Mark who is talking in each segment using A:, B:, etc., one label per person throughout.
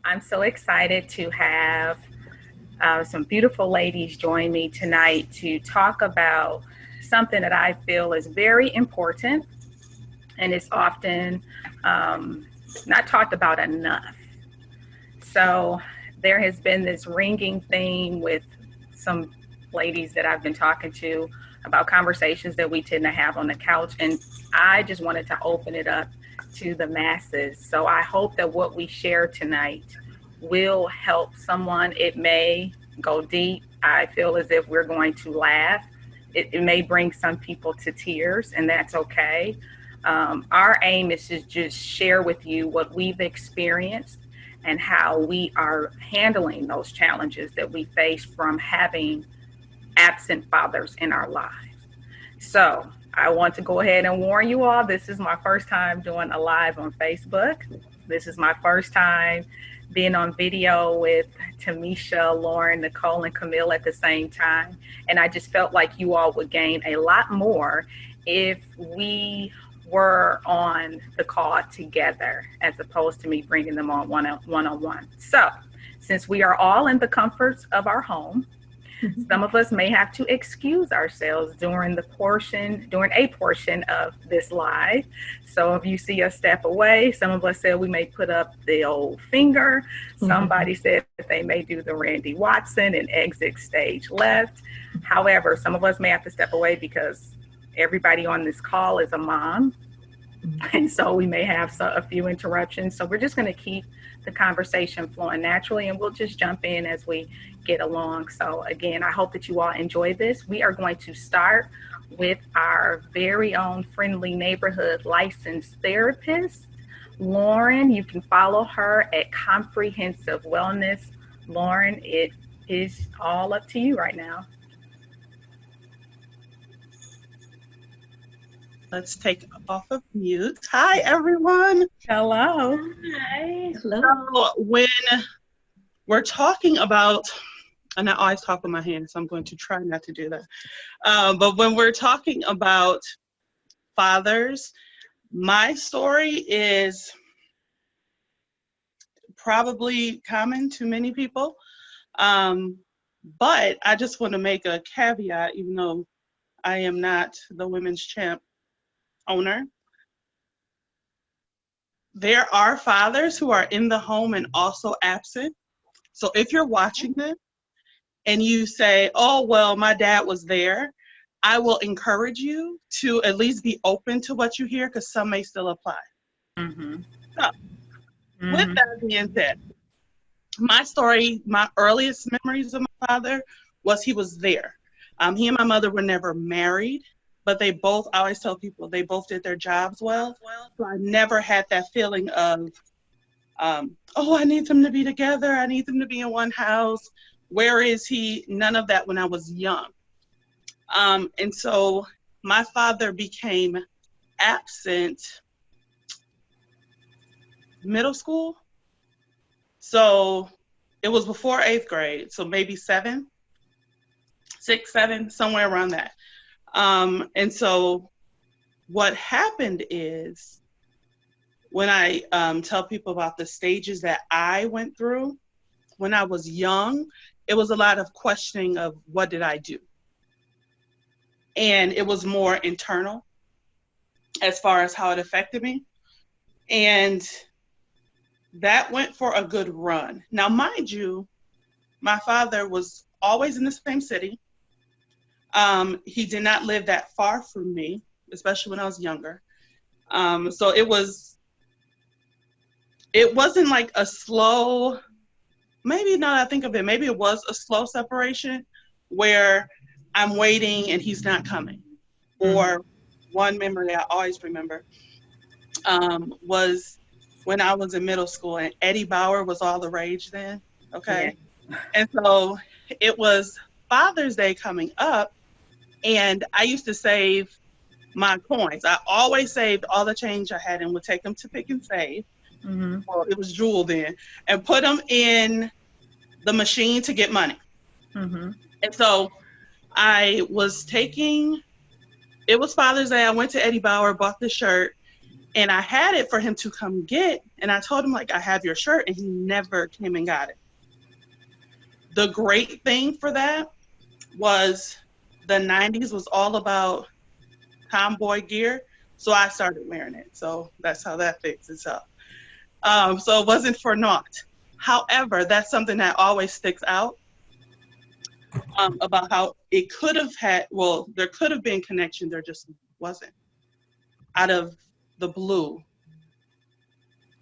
A: I'm so excited to have some beautiful ladies join me tonight to talk about something that I feel is very important and is often not talked about enough. So, there has been this ringing theme with some ladies that I've been talking to about conversations that we tend to have on the couch. And I just wanted to open it up to the masses. So I hope that what we share tonight will help someone. It may go deep. I feel as if we're going to laugh. It may bring some people to tears, and that's okay. Our aim is to just share with you what we've experienced and how we are handling those challenges that we face from having absent fathers in our lives. So I want to go ahead and warn you all, this is my first time doing a live on Facebook. This is my first time being on video with Tamisha, Lauren, Nicole, and Camille at the same time. And I just felt like you all would gain a lot more if we were on the call together as opposed to me bringing them on one-on-one. So since we are all in the comforts of our home, some of us may have to excuse ourselves during a portion of this live. So if you see us step away, some of us said we may put up the old finger. Somebody said that they may do the Randy Watson and exit stage left. However, some of us may have to step away because everybody on this call is a mom. And so we may have a few interruptions. So we're just going to keep the conversation flowing naturally, and we'll just jump in as we get along. So again, I hope that you all enjoy this. We are going to start with our very own friendly neighborhood licensed therapist, Lauren. You can follow her at Comprehensive Wellness. Lauren, it is all up to you right now.
B: Let's take off of mute. Hi, everyone.
A: Hello.
C: Hi.
B: Hello. So when we're talking about, and I always talk with my hands, so I'm going to try not to do that. But when we're talking about fathers, my story is probably common to many people. But I just want to make a caveat, even though I am not the Women's Champ owner. There are fathers who are in the home and also absent. So if you're watching this and you say, oh, well, my dad was there, I will encourage you to at least be open to what you hear, because some may still apply. So with that being said, my story, my earliest memories of my father was he was there. He and my mother were never married, but they both, I always tell people, they both did their jobs well. So I never had that feeling of, oh, I need them to be together. I need them to be in one house. Where is he? None of that when I was young. And so my father became absent middle school. So it was before 8th grade. So maybe 6, 7, somewhere around that. And so what happened is, when I tell people about the stages that I went through when I was young, it was a lot of questioning of what did I do? And it was more internal as far as how it affected me. And that went for a good run. Now, mind you, my father was always in the same city. He did not live that far from me, especially when I was younger. So it wasn't like a slow, maybe now that I think of it, maybe it was a slow separation where I'm waiting and he's not coming. Or one memory I always remember was when I was in middle school and Eddie Bauer was all the rage then, okay? Yeah. And so it was Father's Day coming up, and I used to save my coins. I always saved all the change I had and would take them to Pick and Save. Well, it was Jewel then, and put them in the machine to get money. And so it was Father's Day. I went to Eddie Bauer, bought the shirt, And I had it for him to come get, and I told him, like, I have your shirt, and he never came and got it. The great thing for that was the 90s was all about tomboy gear, so I started wearing it. So that's how that fixed itself. So it wasn't for naught. However, that's something that always sticks out about how it could have had, well, there could have been connection, there just wasn't. Out of the blue,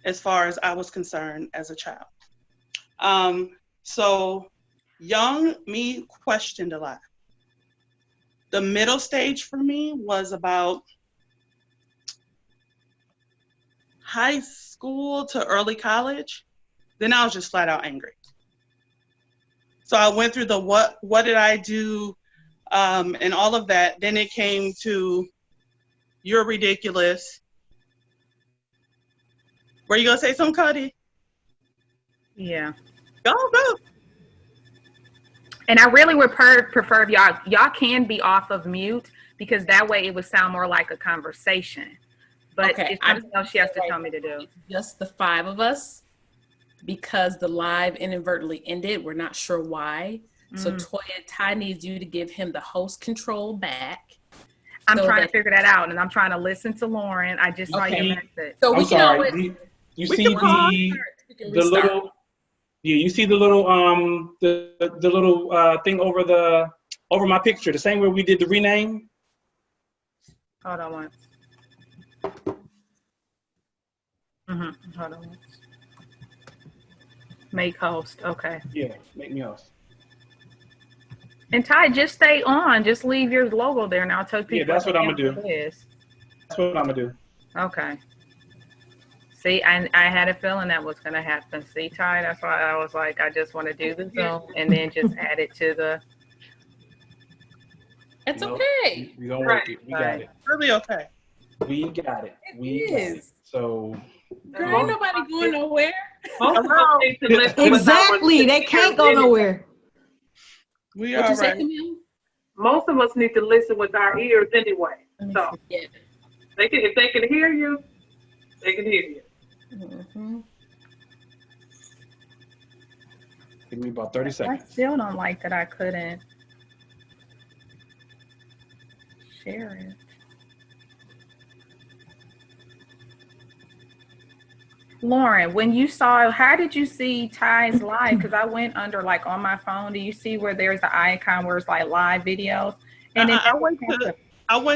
B: as far as I was concerned as a child. So young me questioned a lot. The middle stage for me was about high school to early college. Then I was just flat out angry. So I went through the what did I do, and all of that. Then it came to, you're ridiculous. Were you gonna say something, Cuddy?
A: Yeah.
B: Go.
A: And I really would prefer if y'all can be off of mute, because that way it would sound more like a conversation. But
C: Okay,
A: it's something else she has to tell me to do.
C: Just the 5 of us, because the live inadvertently ended. We're not sure why. So Toya, Ty needs you to give him the host control back.
A: I'm trying to figure that out, and I'm trying to listen to Lauren. I just saw
C: Okay.
A: your message.
C: So we
D: I'm
C: can
D: sorry.
C: always,
D: You
B: We
D: see
B: can pause.
D: the little, yeah, you see the little the little thing over my picture, the same way we did the rename.
A: Hold on once. Hold on once. Make host. Okay.
D: Yeah, make me host.
A: And Ty, just stay on. Just leave your logo there, and I'll tell people.
D: Yeah, that's what I'm gonna do.
A: It is.
D: That's what I'm gonna do.
A: Okay. See, I had a feeling that was gonna happen. See, Ty, that's why I was like, I just want to do the Zoom and then just add it to the.
C: it's
D: Nope.
C: okay.
D: We gonna work it. We got it.
B: Really okay.
D: We got it. We got it. So
C: Girl, ain't nobody going nowhere.
E: Most of us need to listen with
F: Exactly.
E: our
F: They can't go
E: ears anyway.
F: nowhere.
B: We
C: What
B: are
C: you say,
B: right.
C: Camille?
E: Most of us need to listen with our ears anyway.
C: Let me
E: So
C: see. Yeah.
E: if they can hear you, they can hear you.
C: Mhm.
D: give me about 30
A: I
D: seconds.
A: still don't like that I couldn't share it. Lauren, when you saw, how did you see Ty's live? Because I went under, like, on my phone. Do you see where there's the icon where it's like live videos? And then
B: I went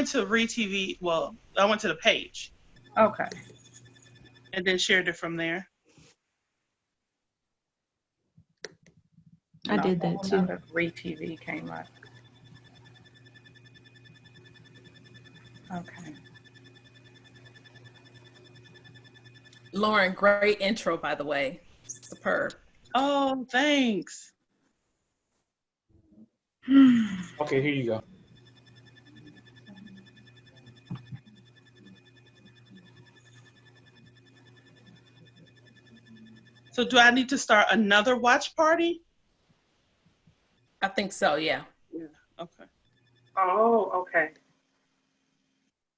B: to ReTV. Well, I went to the page
A: okay.
B: and then shared it from there.
F: I did that too.
A: ReTV came up. Okay.
C: Lauren, great intro, by the way. Superb.
B: Oh, thanks.
D: Okay, here you go.
B: So do I need to start another watch party?
C: I think so, yeah.
B: Yeah. Okay.
E: Oh, okay.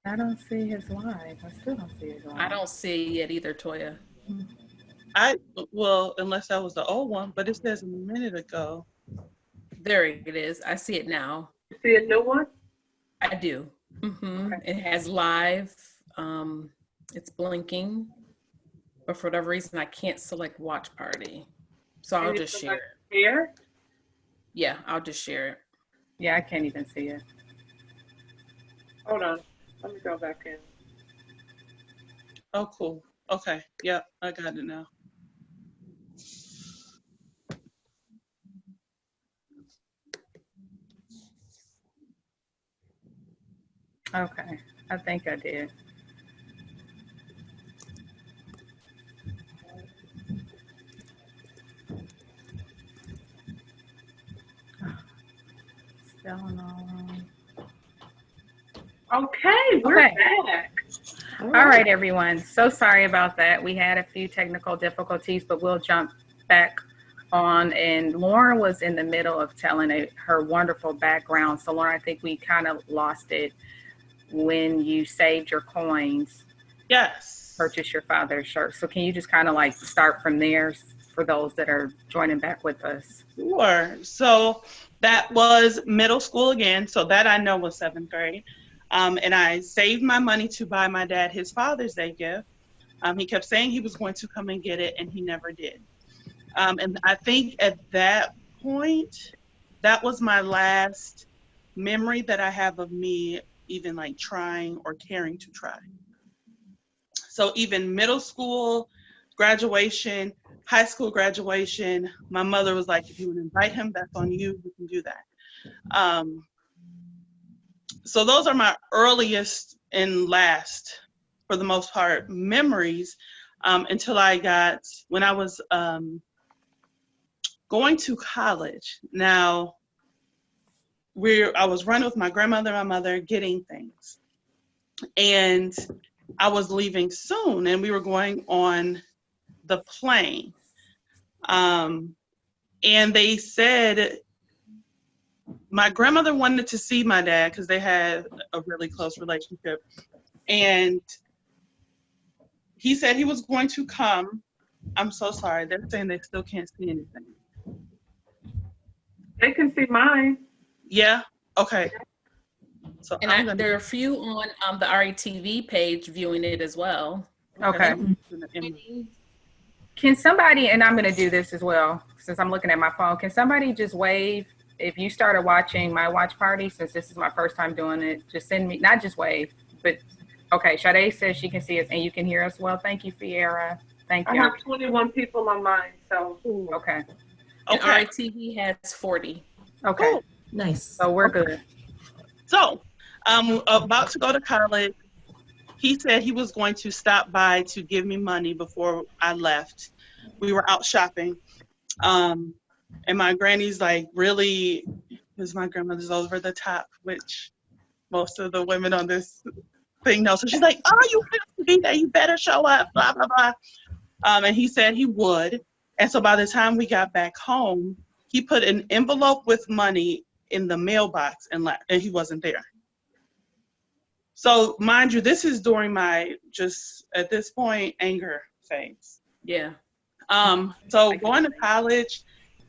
A: I don't see his live. I still don't see his live.
C: I don't see it either, Toya.
B: Well, unless that was the old one, but it says a minute ago.
C: There it is. I see it now.
E: You see a new one?
C: I do. It has live. It's blinking. But for whatever reason, I can't select watch party. So I'll just share it.
E: Here?
C: Yeah, I'll just share it.
A: Yeah, I can't even see it.
E: Hold on. Let me go back in.
B: Oh, cool. Okay. Yep, I got it now.
A: Okay. I think I did. Still no.
E: Okay, we're
A: Okay.
E: back.
A: All right, everyone. So sorry about that. We had a few technical difficulties, but we'll jump back on. And Lauren was in the middle of telling her wonderful background. So Lauren, I think we kind of lost it when you saved your coins.
B: Yes.
A: purchase your father's shirt. So can you just kind of like start from there for those that are joining back with us?
B: Sure. So that was middle school again. So that I know was 7th grade. And I saved my money to buy my dad his Father's Day gift. He kept saying he was going to come and get it, and he never did. And I think at that point, that was my last memory that I have of me even like trying or caring to try. So even middle school graduation, high school graduation, my mother was like, if you want to invite him, that's on you. You can do that. So those are my earliest and last, for the most part, memories until when I was going to college. Now, I was running with my grandmother and my mother getting things. And I was leaving soon, and we were going on the plane. And they said my grandmother wanted to see my dad because they had a really close relationship. And he said he was going to come. I'm so sorry. They're saying they still can't see anything.
E: They can see mine.
B: Yeah? Okay. So
C: And there are a few on the RETV page viewing it as well.
A: Okay. Can somebody, and I'm going to do this as well, since I'm looking at my phone, can somebody just wave if you started watching my watch party, since this is my first time doing it, just send me, not just wave, but, okay, Sade says she can see us and you can hear us well. Thank you, Fiera. Thank
E: I
A: you.
E: have 21 people on mine, so.
A: Okay.
C: And RETV has 40.
A: Okay.
B: Cool.
F: Nice.
A: So we're good.
B: So I'm about to go to college. He said he was going to stop by to give me money before I left. We were out shopping. And my granny's like, really, because my grandmother's over the top, which most of the women on this thing know. So she's like, oh, you have to be there. You better show up, blah, blah, blah. And he said he would. And so by the time we got back home, he put an envelope with money in the mailbox and he wasn't there. So mind you, this is during my just at this point anger phase.
C: Yeah.
B: So going to college,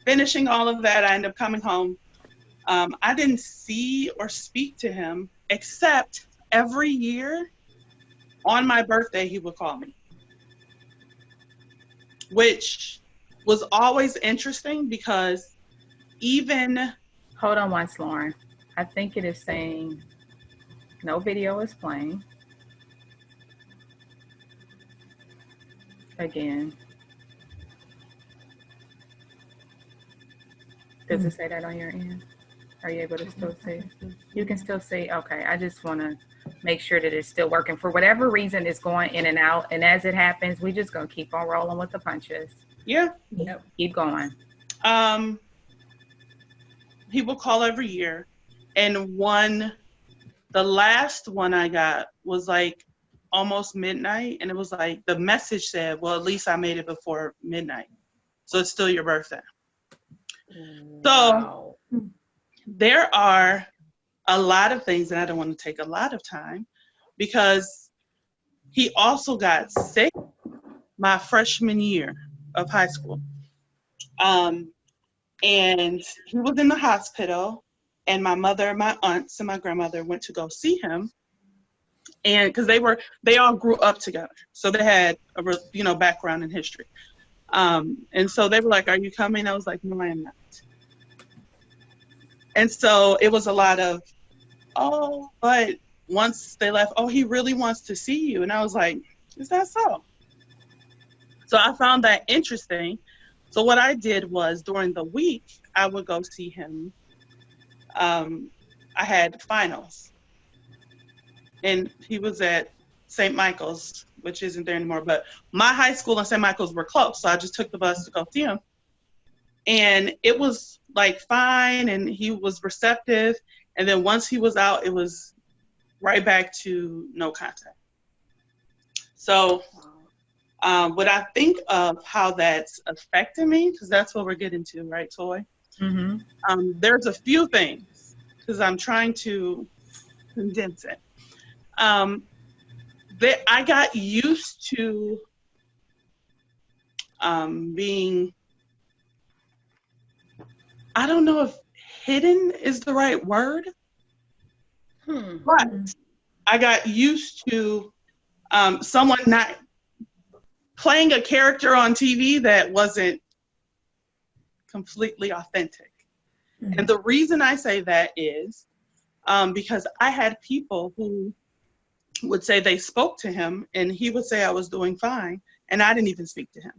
B: finishing all of that, I ended up coming home. I didn't see or speak to him except every year on my birthday he would call me, which was always interesting because even
A: Hold on once, Lauren. I think it is saying no video is playing. Again. Does it say that on your end? Are you able to still see? You can still see? Okay. I just want to make sure that it's still working. For whatever reason, it's going in and out. And as it happens, we're just going to keep on rolling with the punches.
B: yeah.
A: Yep. Keep going.
B: He will call every year. And the last one I got was like almost midnight. And it was like, the message said, well, at least I made it before midnight. So it's still your birthday.
C: Wow.
B: So there are a lot of things, and I don't want to take a lot of time because he also got sick my freshman year of high school. And he was in the hospital, and my mother, my aunts, and my grandmother went to go see him. And because they all grew up together, so they had a background in history. And so they were like, "Are you coming?" I was like, "No, I am not." And so it was a lot of, "Oh," but once they left, "Oh, he really wants to see you," and I was like, "Is that so?" So I found that interesting. So what I did was during the week, I would go see him. I had finals, and he was at St. Michael's, which isn't there anymore, but my high school and St. Michael's were close, so I just took the bus to go see him. And it was like fine, and he was receptive, and then once he was out, it was right back to no contact. So what I think of how that's affected me, because that's what we're getting to, right, Toy?
A: Mm-hmm.
B: There's a few things, because I'm trying to condense it. I got used to being, I don't know if hidden is the right word, but I got used to someone not playing a character on TV that wasn't completely authentic. And the reason I say that is because I had people who would say they spoke to him and he would say I was doing fine and I didn't even speak to him.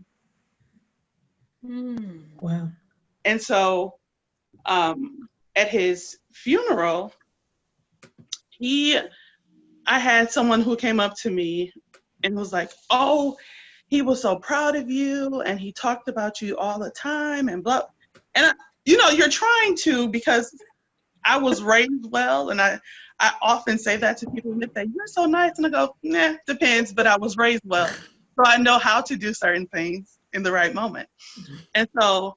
F: Wow.
B: And so at his funeral, I had someone who came up to me and was like, oh, he was so proud of you and he talked about you all the time and blah. And you're trying to, because I was raised well, and I often say that to people, and they say, you're so nice, and I go, nah, depends, but I was raised well. So I know how to do certain things in the right moment. And so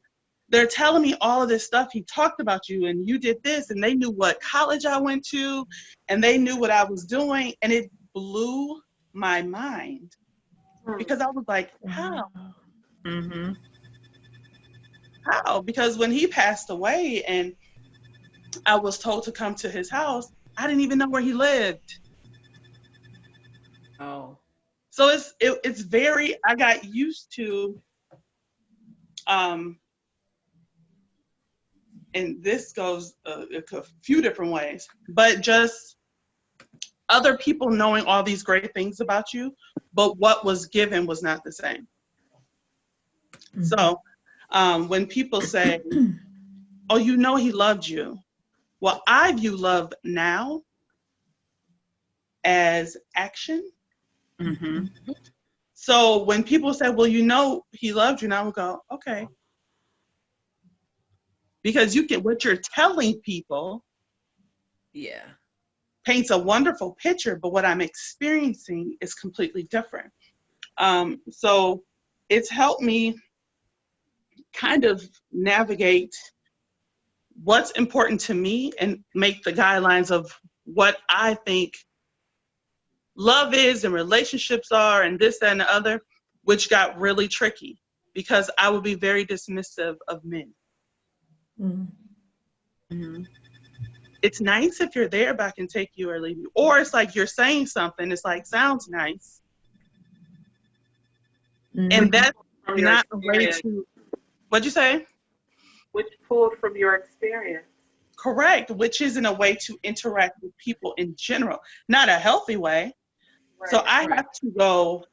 B: they're telling me all of this stuff. He talked about you, and you did this, and they knew what college I went to, and they knew what I was doing, and it blew my mind. Because I was like, how?
A: Mm-hmm.
B: How? Because when he passed away and I was told to come to his house, I didn't even know where he lived.
C: Oh.
B: So it's very, I got used to, and this goes a few different ways, but just other people knowing all these great things about you, but what was given was not the same. So when people say, oh, he loved you. Well, I view love now as action.
A: Mm-hmm.
B: So when people say, well, he loved you, and I would go, okay. Because what you're telling people paints a wonderful picture, but what I'm experiencing is completely different. So it's helped me kind of navigate what's important to me and make the guidelines of what I think love is and relationships are and this, that, and the other, which got really tricky because I would be very dismissive of men.
A: Mm-hmm.
B: It's nice if you're there, but I can take you or leave you. Or it's like you're saying something, it's like, sounds nice. And that's not a way to, what'd you say?
E: Which pulled from your experience.
B: Correct, which isn't a way to interact with people in general, not a healthy way.
E: Right.
B: So I have to go,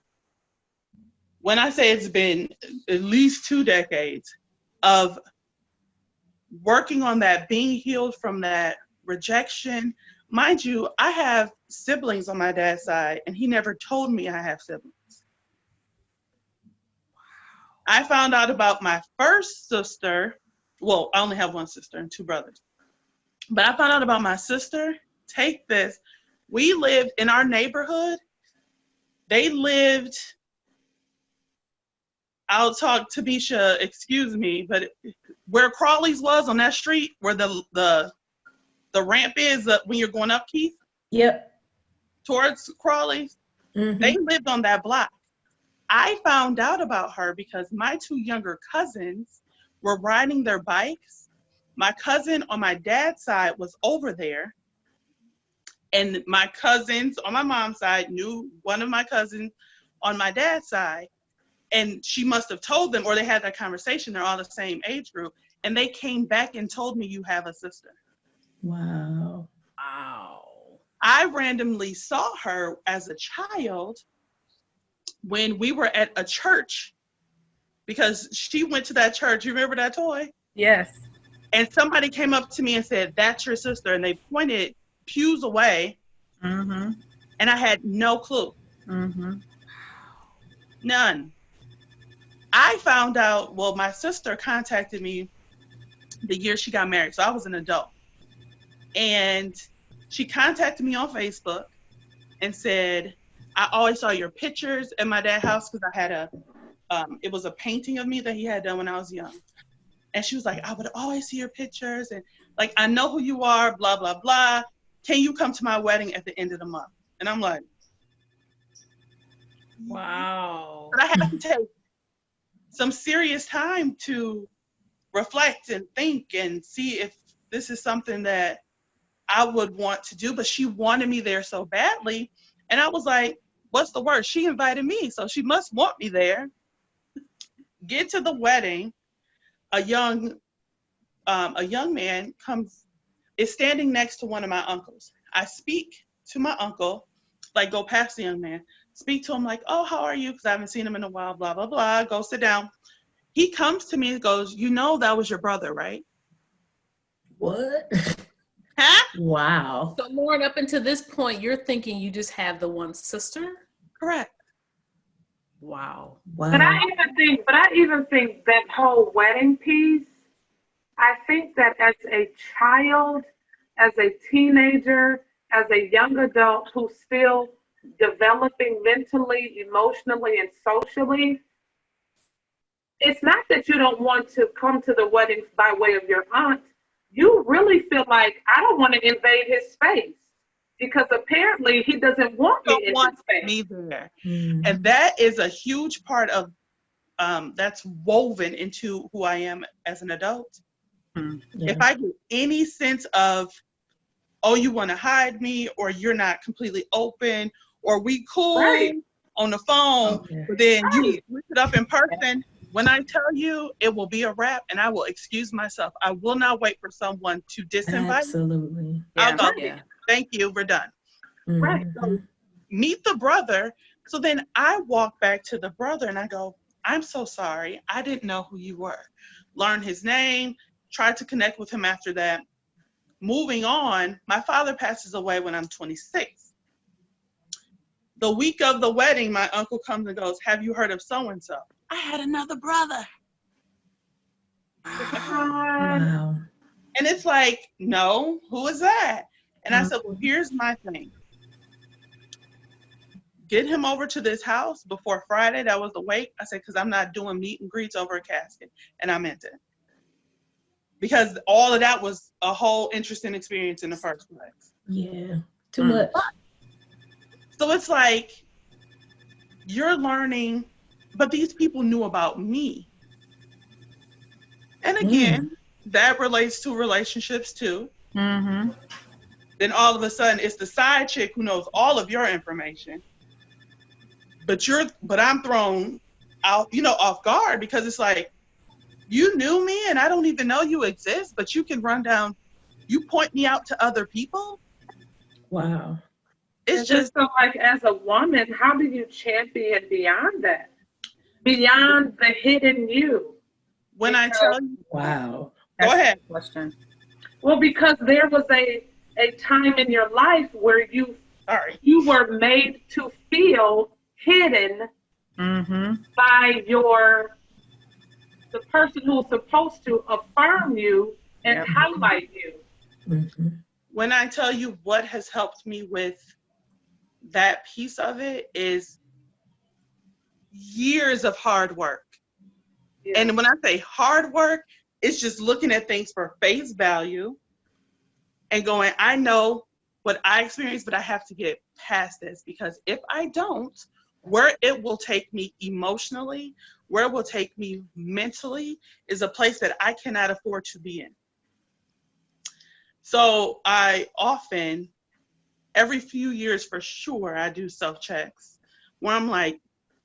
B: when I say it's been at least 2 decades of working on that, being healed from that rejection. Mind you, I have siblings on my dad's side, and he never told me I have siblings. I found out about my first sister. Well, I only have one sister and 2 brothers. But I found out about my sister. Take this. We lived in our neighborhood. They lived, I'll talk to Bisha, excuse me, but where Crawley's was on that street, where the ramp is when you're going up, Keith?
F: Yep.
B: Towards Crawley's.
F: Mm-hmm.
B: They lived on that block. I found out about her because my 2 younger cousins were riding their bikes. My cousin on my dad's side was over there. And my cousins on my mom's side knew one of my cousins on my dad's side. And she must have told them, or they had that conversation. They're all the same age group. And they came back and told me, you have a sister.
F: Wow.
B: I randomly saw her as a child when we were at a church because she went to that church. You remember that toy?
A: Yes.
B: And somebody came up to me and said, that's your sister. And they pointed pews away.
A: Mm-hmm.
B: And I had no clue.
A: Mm-hmm.
B: None. I found out, well, my sister contacted me the year she got married. So I was an adult. And she contacted me on Facebook and said, I always saw your pictures at my dad's house because I had it was a painting of me that he had done when I was young. And she was like, I would always see your pictures and like, I know who you are, blah, blah, blah. Can you come to my wedding at the end of the month? And I'm like,
C: Wow.
B: But I had to take some serious time to reflect and think and see if this is something that I would want to do. But she wanted me there so badly. And I was like, what's the worst? She invited me, so she must want me there. Get to the wedding, a young man is standing next to one of my uncles. I speak to my uncle, like go past the young man, speak to him like, oh, how are you? Because I haven't seen him in a while, blah, blah, blah. Go sit down. He comes to me and goes, you know that was your brother, right?
F: What?
B: Huh?
F: Wow.
C: So Lauren, up until this point, you're thinking you just have the one sister?
B: Correct.
C: Wow.
F: Wow.
E: But I even think that whole wedding piece, I think that as a child, as a teenager, as a young adult who's still developing mentally, emotionally, and socially, it's not that you don't want to come to the wedding by way of your aunt. You really feel like, I don't want to invade his space because apparently he doesn't want me
B: Don't
E: in his
B: want
E: space.
B: me there.
F: Mm.
B: And that is a huge part of that's woven into who I am as an adult.
F: Yeah.
B: If I get any sense of, oh, you want to hide me, or you're not completely open, or we cool
E: Right.
B: on the phone,
F: Okay.
B: but then you
E: Right.
B: switch it up in person, when I tell you, it will be a wrap, and I will excuse myself. I will not wait for someone to disinvite me.
F: Absolutely.
B: I'll
C: Yeah.
B: go,
C: Yeah.
B: thank you, we're done.
E: Right.
F: Mhm.
B: Meet the brother. So then I walk back to the brother and I go, I'm so sorry. I didn't know who you were. Learn his name, tried to connect with him after that. Moving on, my father passes away when I'm 26. The week of the wedding, my uncle comes and goes, have you heard of so-and-so? I had another brother.
F: Wow.
B: And it's like, no, who is that? And I said, well, here's my thing. Get him over to this house before Friday. That was the wait. I said, because I'm not doing meet and greets over a casket. And I meant it. Because all of that was a whole interesting experience in the first place.
F: Yeah. Too much.
B: So it's like, you're learning, but these people knew about me. And again, that relates to relationships too.
A: Mm-hmm.
B: Then all of a sudden, it's the side chick who knows all of your information. But I'm thrown out, off guard, because it's like, you knew me and I don't even know you exist, but you can you point me out to other people.
F: Wow.
B: It's
E: Just
B: just,
E: so, like, as a woman, how do you champion beyond that? Beyond the hidden you?
B: when I tell you,
F: Wow.
B: go ahead.
A: Question.
E: Well, because there was a time in your life where you
B: Sorry.
E: were made to feel hidden
A: Mm-hmm.
E: by the person who's supposed to affirm you and
A: Yep.
E: highlight you.
F: Mm-hmm.
B: When I tell you what has helped me with that piece of it is years of hard work.
E: Yeah.
B: And when I say hard work, it's just looking at things for face value and going, I know what I experienced, but I have to get past this, because if I don't, where it will take me emotionally, where it will take me mentally, is a place that I cannot afford to be in. So I often, every few years for sure, I do self-checks where I'm like,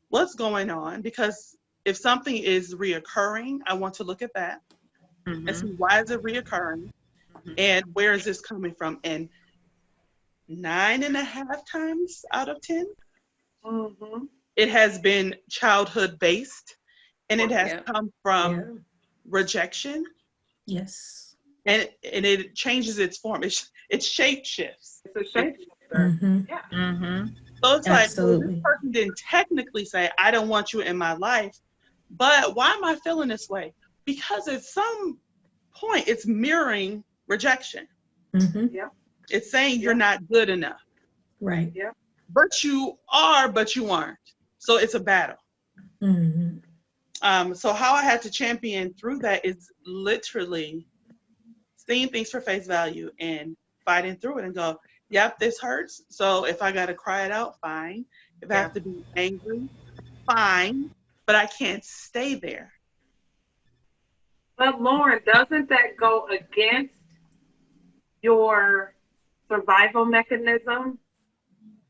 B: what's going on? Because if something is reoccurring, I want to look at that and
A: Mm-hmm.
B: see, why is it reoccurring? And where is this coming from? And 9.5 times out of 10,
E: Mm-hmm.
B: it has been childhood based, and it has come from rejection,
F: Yes.
B: and it changes its form. It shape shifts.
E: It's a shapeshifter.
F: Mm-hmm.
E: Yeah.
A: Mm-hmm.
B: So it's like, well, this
F: Absolutely.
B: person didn't technically say, I don't want you in my life, but why am I feeling this way? Because at some point, it's mirroring rejection.
F: Mm-hmm.
E: Yeah.
B: It's saying you're not good enough.
F: Right.
E: Yeah.
B: But you are, but you aren't. So it's a battle.
F: Mm-hmm.
B: So how I had to champion through that is literally seeing things for face value and fighting through it and go, yep, this hurts. So if I got to cry it out, fine. If I have to be angry, fine. But I can't stay there.
E: But Lauren, doesn't that go against your survival mechanism?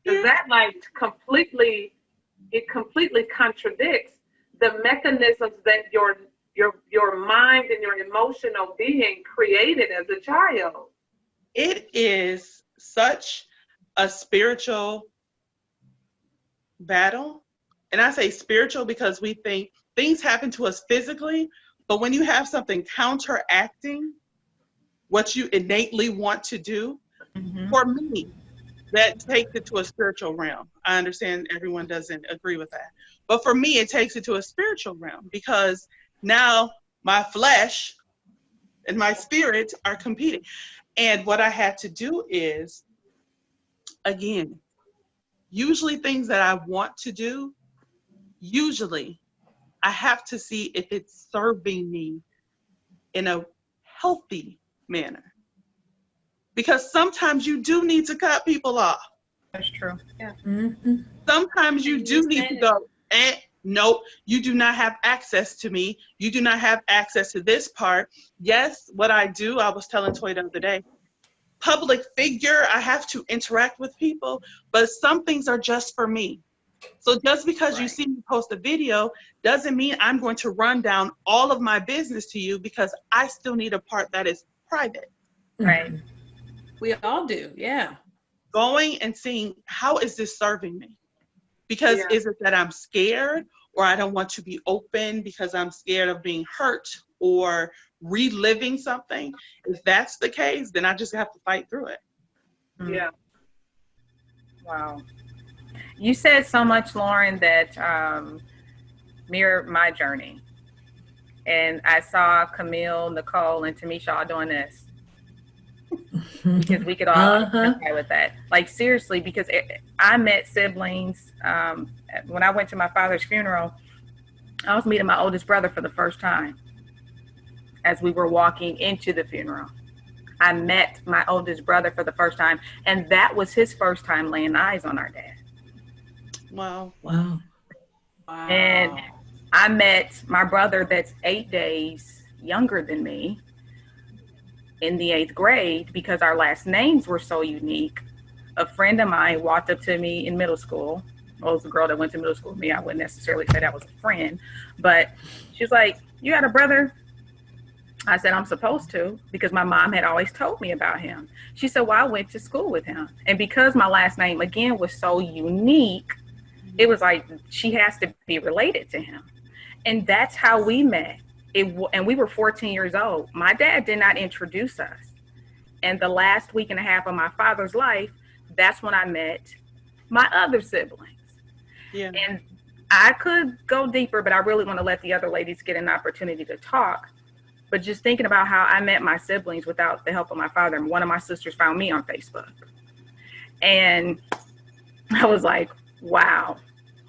E: Does
B: Yeah.
E: that like completely, it completely contradicts the mechanisms that your mind and your emotional being created as a child.
B: It is such a spiritual battle. And I say spiritual because we think things happen to us physically, but when you have something counteracting what you innately want to do,
A: Mm-hmm.
B: for me, that takes it to a spiritual realm. I understand everyone doesn't agree with that. But for me, it takes it to a spiritual realm because now my flesh and my spirit are competing. And what I had to do is, again, usually things that I want to do, usually I have to see if it's serving me in a healthy manner. Because sometimes you do need to cut people off.
A: That's true. Yeah.
F: Mm-hmm.
B: Sometimes you
C: And your
B: do need to
C: sanity.
B: go, nope, you do not have access to me. You do not have access to this part. Yes, what I do, I was telling Toy the other day, public figure, I have to interact with people, but some things are just for me. So just because you
C: Right.
B: see me post a video doesn't mean I'm going to run down all of my business to you because I still need a part that is private.
A: Right.
C: We all do. Yeah.
B: Going and seeing, how is this serving me? Because
E: Yeah.
B: is it that I'm scared or I don't want to be open because I'm scared of being hurt or reliving something? If that's the case, then I just have to fight through it.
E: Yeah.
A: Wow. You said so much, Lauren, that mirrored my journey. And I saw Camille, Nicole, and Tamisha all doing this because we could all
F: Uh-huh.
A: identify with that. Like, seriously, because I met siblings. When I went to my father's funeral, I was meeting my oldest brother for the first time as we were walking into the funeral. I met my oldest brother for the first time, and that was his first time laying eyes on our dad.
B: Wow.
F: Wow.
A: And
C: Wow.
A: I met my brother that's 8 days younger than me in the 8th grade because our last names were so unique. A friend of mine walked up to me in middle school. Well, it was a girl that went to middle school with me. I wouldn't necessarily say that was a friend, but she was like, "You got a brother?" I said, "I'm supposed to," because my mom had always told me about him. She said, "Well, I went to school with him." And because my last name, again, was so unique, it was like, she has to be related to him. And that's how we met. And we were 14 years old. My dad did not introduce us. And the last week and a half of my father's life, that's when I met my other siblings.
B: Yeah.
A: And I could go deeper, but I really want to let the other ladies get an opportunity to talk. But just thinking about how I met my siblings without the help of my father, and one of my sisters found me on Facebook. And I was like, wow,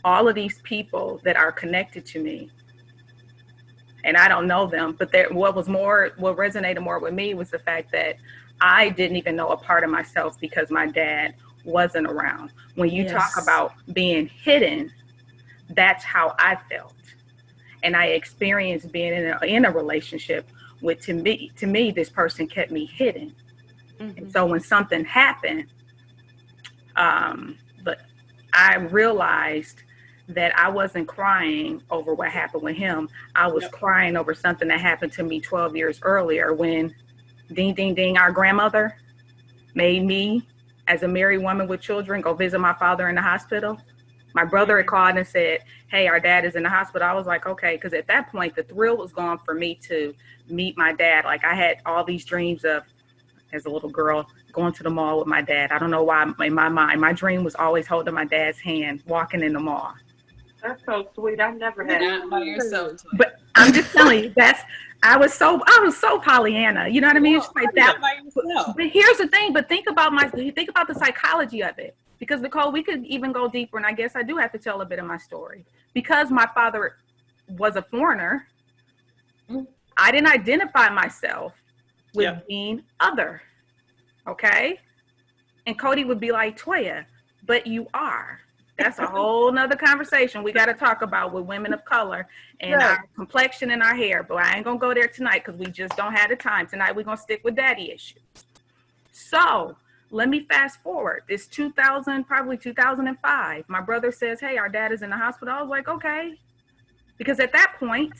A: all of these people that are connected to me, and I don't know them, but what resonated more with me was the fact that I didn't even know a part of myself because my dad wasn't around. When you talk
F: Yes.
A: about being hidden, that's how I felt. And I experienced being in a relationship with, to me, this person kept me hidden. And so when something happened, but I realized that I wasn't crying over what happened with him. I was crying over something that happened to me 12 years earlier when, ding, ding, ding, our grandmother made me, as a married woman with children, go visit my father in the hospital. My brother had called and said, "Hey, our dad is in the hospital." I was like, okay, because at that point, the thrill was gone for me to meet my dad. Like, I had all these dreams of, as a little girl, going to the mall with my dad. I don't know why, in my mind, my dream was always holding my dad's hand, walking in the mall.
E: That's so sweet. I never had
C: Not by yourself. Toy.
A: But I'm just telling you, I was so Pollyanna. You know what I mean?
C: No,
A: It's like
C: not
A: that.
C: by yourself.
A: But here's the thing. But think about the psychology of it. Because, Nicole, we could even go deeper, and I guess I do have to tell a bit of my story. Because my father was a foreigner, I didn't identify myself with being other. Okay? And Cody would be like, Toya, but you are. That's a whole nother conversation we got to talk about with women of color and our complexion and our hair. But I ain't going to go there tonight because we just don't have the time. Tonight we're going to stick with daddy issues. So let me fast forward. It's 2000, probably 2005. My brother says, hey, our dad is in the hospital. I was like, okay. Because at that point,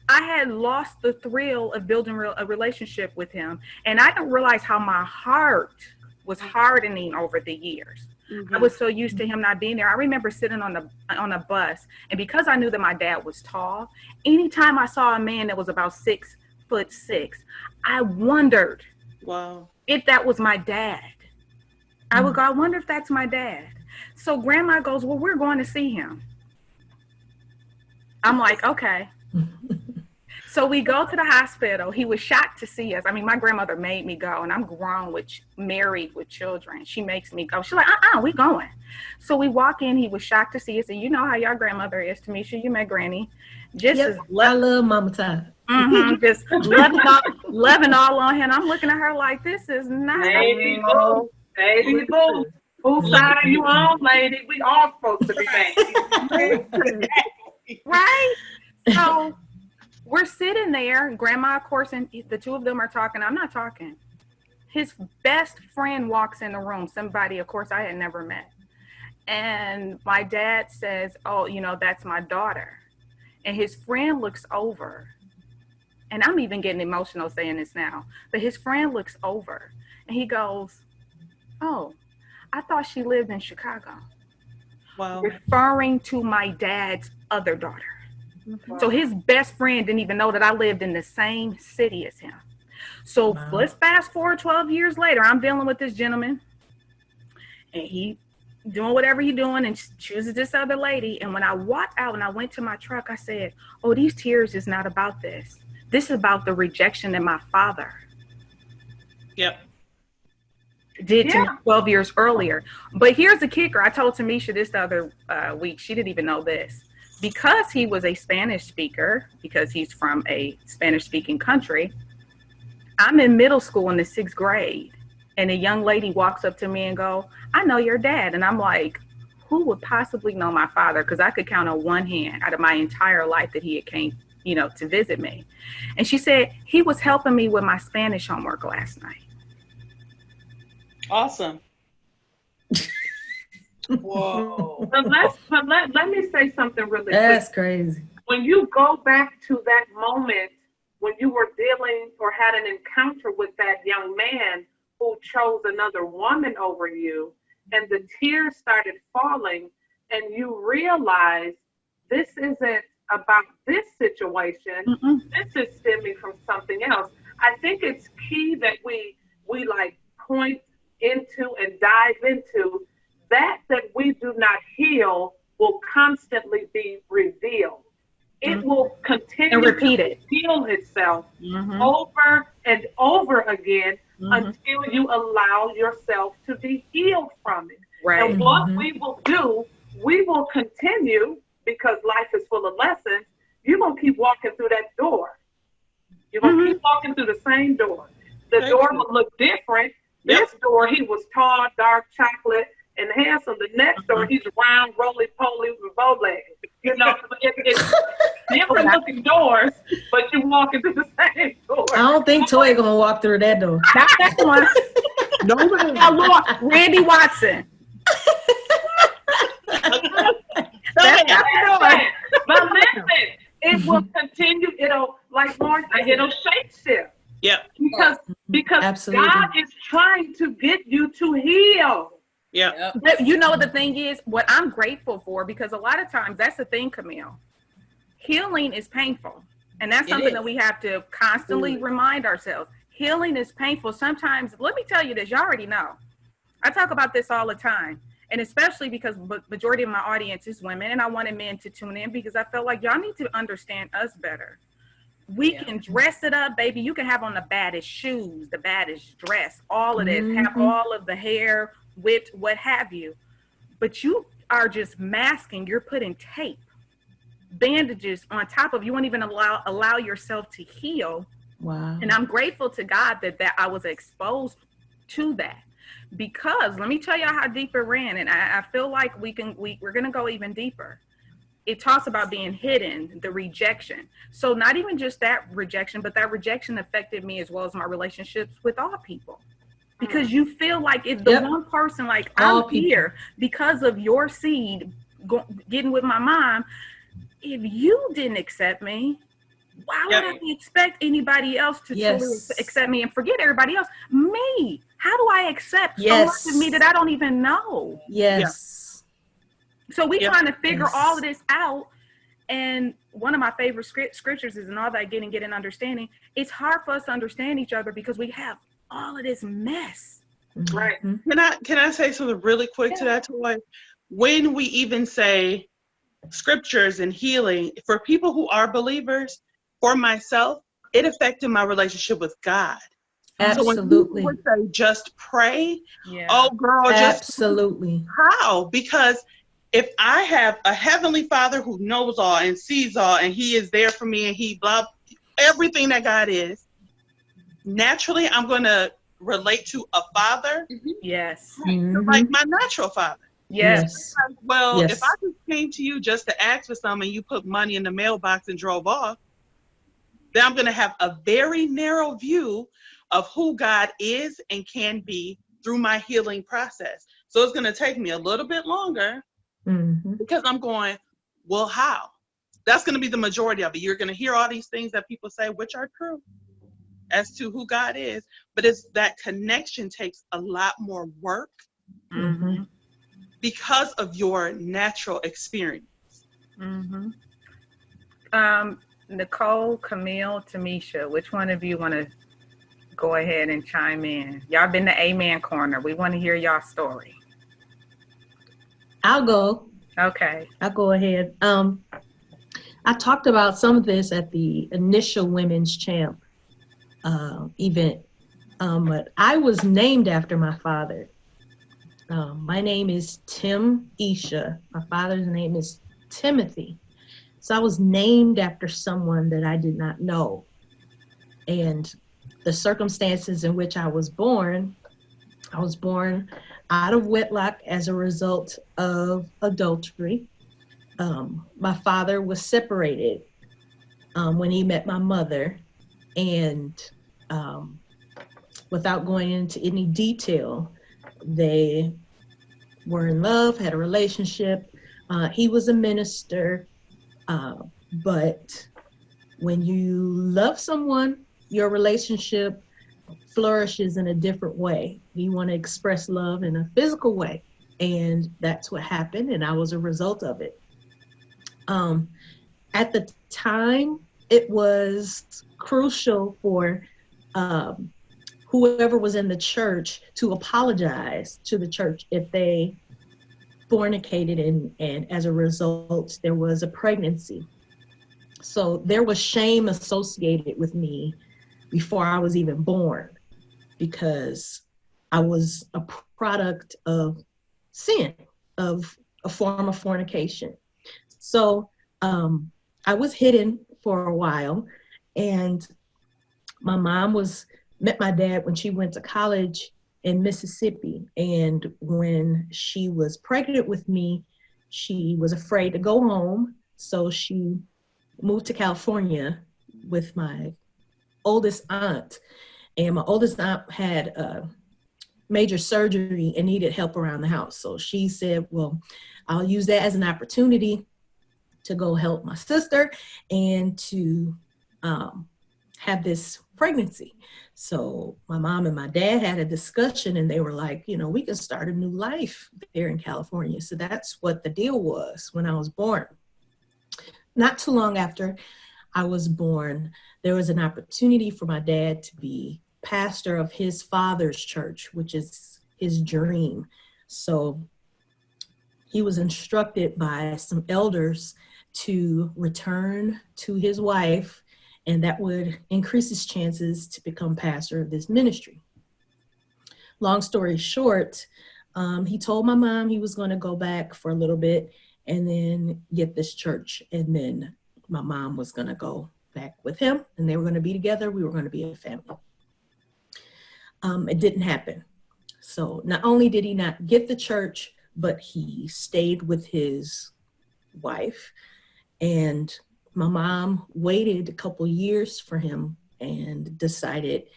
A: I had lost the thrill of building a relationship with him. And I didn't realize how my heart was hardening over the years. I was so used to him not being there. I remember sitting on a bus, and because I knew that my dad was tall, anytime I saw a man that was about 6'6", I wondered if that was my dad. I would go, I wonder if that's my dad. So grandma goes, well, we're going to see him. I'm like, okay. So we go to the hospital. He was shocked to see us. I mean, my grandmother made me go, and I'm grown married with children. She makes me go. She's like, we going. So we walk in. He was shocked to see us. And you know how your grandmother is, Tamisha. You met Granny. Just
F: Yep, I love Mama Ty.
A: Just loving all on him. I'm looking at her like, this is not.
E: Baby boo. Baby boo. Whose side are you on, lady? We all supposed to be baby.
A: Right? So we're sitting there, grandma, of course, and the two of them are talking. I'm not talking. His best friend walks in the room, somebody, of course, I had never met. And my dad says, oh, that's my daughter. And his friend looks over. And I'm even getting emotional saying this now. But his friend looks over and he goes, oh, I thought she lived in Chicago.
B: Wow.
A: Referring to my dad's other daughter. Wow. So his best friend didn't even know that I lived in the same city as him. So let's fast forward 12 years later. I'm dealing with this gentleman and he doing whatever he's doing and chooses this other lady. And when I walked out and I went to my truck, I said, oh, these tears is not about this. This is about the rejection that my father did to me 12 years earlier. But here's the kicker. I told Tamisha this the other week. She didn't even know this. Because he was a Spanish speaker, because he's from a Spanish-speaking country, I'm in middle school in the 6th grade. And a young lady walks up to me and go, I know your dad. And I'm like, who would possibly know my father? Because I could count on one hand out of my entire life that he had came, to visit me. And she said, he was helping me with my Spanish homework last night.
B: Awesome. Whoa.
E: But let me say something really quick.
F: That's crazy.
E: When you go back to that moment when you were dealing or had an encounter with that young man who chose another woman over you, and the tears started falling, and you realized this isn't about this situation, this is stemming from something else. I think it's key that we like point into and dive into that we do not heal will constantly be revealed. It will continue
A: and repeat
E: to heal itself over and over again until you allow yourself to be healed from it. Right. And what we will do, we will continue, because life is full of lessons. You're going to keep walking through that door. You're going to keep walking through the same door. The door will look different. This door, he was tall, dark, chocolate, and handsome. The next door, he's round, roly-poly, with bow legs. It's different looking doors, but you walk into the same door.
F: I don't think Toya gonna walk through that door.
A: Not that one.
B: Nobody.
A: Lord, Randy Watson.
E: But listen, it will continue. It'll, like Lauren said, it'll shape-shift.
B: Yeah.
E: Because
F: Absolutely.
E: God is trying to get you to heal.
B: Yeah.
A: But you know, the thing is, what I'm grateful for, because a lot of times that's the thing, Camille. Healing is painful. And that's something that we have to constantly remind ourselves. Healing is painful. Sometimes, let me tell you this, you already know. I talk about this all the time. And especially because majority of my audience is women, and I wanted men to tune in because I felt like y'all need to understand us better. We can dress it up, baby. You can have on the baddest shoes, the baddest dress, all of this, have all of the hair, whipped, what have you. But you are just masking. You're putting tape, bandages on top of you. Won't even allow yourself to heal.
F: Wow.
A: And I'm grateful to God that I was exposed to that. Because let me tell y'all how deep it ran, and I feel like we're gonna go even deeper. It talks about being hidden, the rejection. So not even just that rejection, but that rejection affected me as well as my relationships with all people. Because you feel like if the
F: Yep.
A: one person, like
F: All
A: I'm
F: people.
A: here because of your seed getting with my mom, if you didn't accept me, why would I expect anybody else to truly
F: Yes.
A: accept me and forget everybody else? Me. How do I accept so much
F: Yes.
A: of me that I don't even know?
F: Yes.
A: So we
B: Yeah.
A: trying to figure
F: Yes.
A: all of this out. And one of my favorite scriptures is, in all that getting understanding. It's hard for us to understand each other because we have all of this mess.
E: Right.
B: Can I say something really quick to that, Toy? When we even say scriptures and healing, for people who are believers, for myself, it affected my relationship with God. So when people
F: Absolutely.
B: would say, just pray,
A: Yeah.
B: oh girl, just
F: Absolutely.
B: how? Because if I have a heavenly Father who knows all and sees all, and he is there for me, and he blah, everything that God is, naturally I'm going to relate to a father
A: Yes.
B: like my natural father.
A: Yes.
F: Yes.
B: Well,
F: Yes.
B: if I just came to you just to ask for something and you put money in the mailbox and drove off, then I'm going to have a very narrow view of who God is and can be through my healing process. So it's going to take me a little bit longer because I'm going, well, how? That's going to be the majority of it. You're going to hear all these things that people say, which are true as to who God is, but it's that connection takes a lot more work because of your natural experience.
A: Nicole, Camille, Tamisha, which one of you want to go ahead and chime in? Y'all been the Amen corner. We want to hear y'all story.
F: I'll go.
A: Okay.
F: I'll go ahead. I talked about some of this at the initial Women's Champ event, but I was named after my father. My name is Tim Isha. My father's name is Timothy. So I was named after someone that I did not know. And the circumstances in which I was born out of wedlock as a result of adultery. My father was separated when he met my mother, and without going into any detail, they were in love, had a relationship. He was a minister, but when you love someone, your relationship flourishes in a different way. You want to express love in a physical way, and that's what happened, and I was a result of it. At the time, it was crucial for whoever was in the church to apologize to the church if they fornicated, and as a result, there was a pregnancy. So there was shame associated with me before I was even born, because I was a product of sin, of a form of fornication. So I was hidden for a while, and my mom met my dad when she went to college in Mississippi. And when she was pregnant with me, she was afraid to go home. So she moved to California with my oldest aunt. And my oldest aunt had major surgery and needed help around the house. So she said, well, I'll use that as an opportunity to go help my sister and to have this pregnancy. So my mom and my dad had a discussion, and they were like, we can start a new life there in California. So that's what the deal was when I was born. Not too long after I was born, there was an opportunity for my dad to be pastor of his father's church, which is his dream. So he was instructed by some elders to return to his wife, and that would increase his chances to become pastor of this ministry. Long story short, he told my mom he was going to go back for a little bit and then get this church, and then my mom was going to go back with him, and they were going to be together. We were going to be a family. It didn't happen. So not only did he not get the church, but he stayed with his wife. And my mom waited a couple years for him and decided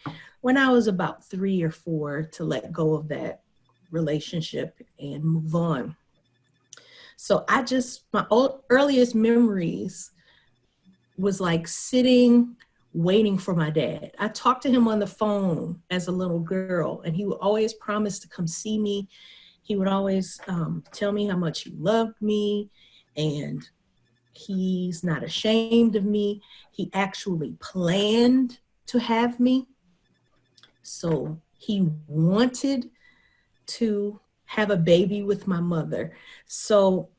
F: when I was about 3 or 4 to let go of that relationship and move on. So my earliest memories was like sitting, waiting for my dad. I talked to him on the phone as a little girl, and he would always promise to come see me. He would always tell me how much he loved me, and he's not ashamed of me. He actually planned to have me. So he wanted to have a baby with my mother. So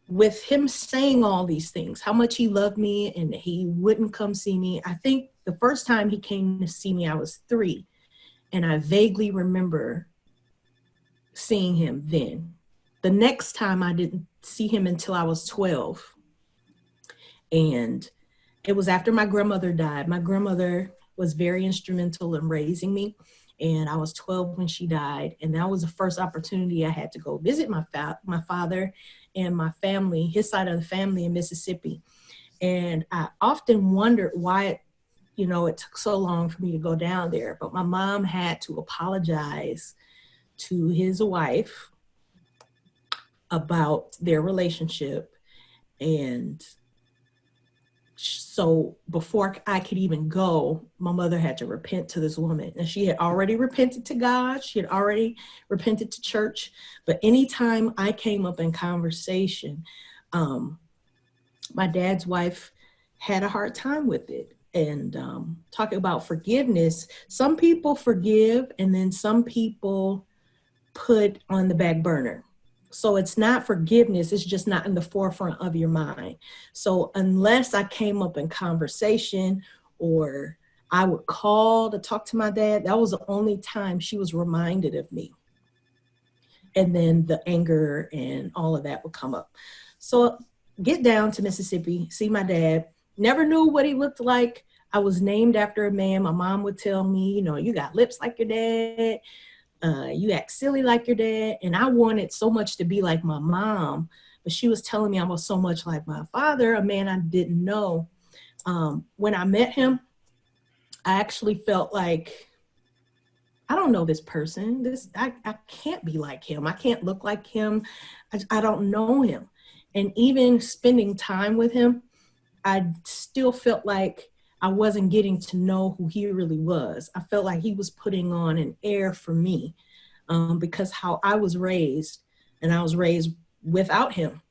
F: with him saying all these things, how much he loved me and he wouldn't come see me, I think the first time he came to see me, I was 3. And I vaguely remember seeing him then. The next time I didn't see him until I was 12. And it was after my grandmother died. My grandmother was very instrumental in raising me. And I was 12 when she died. And that was the first opportunity I had to go visit my father and my family, his side of the family in Mississippi. And I often wondered why, it took so long for me to go down there. But my mom had to apologize to his wife about their relationship. And so before I could even go, my mother had to repent to this woman. And she had already repented to God. She had already repented to church. But anytime I came up in conversation, my dad's wife had a hard time with it. And talking about forgiveness, some people forgive and then some people put on the back burner. So it's not forgiveness, it's just not in the forefront of your mind. So unless I came up in conversation or I would call to talk to my dad, that was the only time she was reminded of me. And then the anger and all of that would come up. So get down to Mississippi, see my dad, never knew what he looked like. I was named after a man. My mom would tell me, you got lips like your dad. You act silly like your dad. And I wanted so much to be like my mom, but she was telling me I was so much like my father, a man I didn't know. When I met him, I actually felt like, I don't know this person. I can't be like him. I can't look like him. I don't know him. And even spending time with him, I still felt like I wasn't getting to know who he really was. I felt like he was putting on an air for me because how I was raised, and I was raised without him.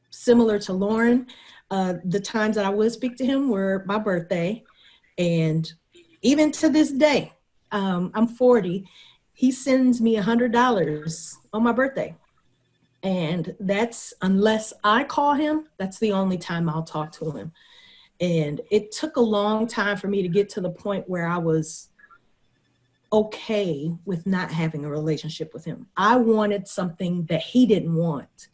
F: Similar to Lauren, the times that I would speak to him were my birthday. And even to this day, I'm 40, he sends me $100 on my birthday. And that's, unless I call him, that's the only time I'll talk to him. And it took a long time for me to get to the point where I was okay with not having a relationship with him. I wanted something that he didn't want.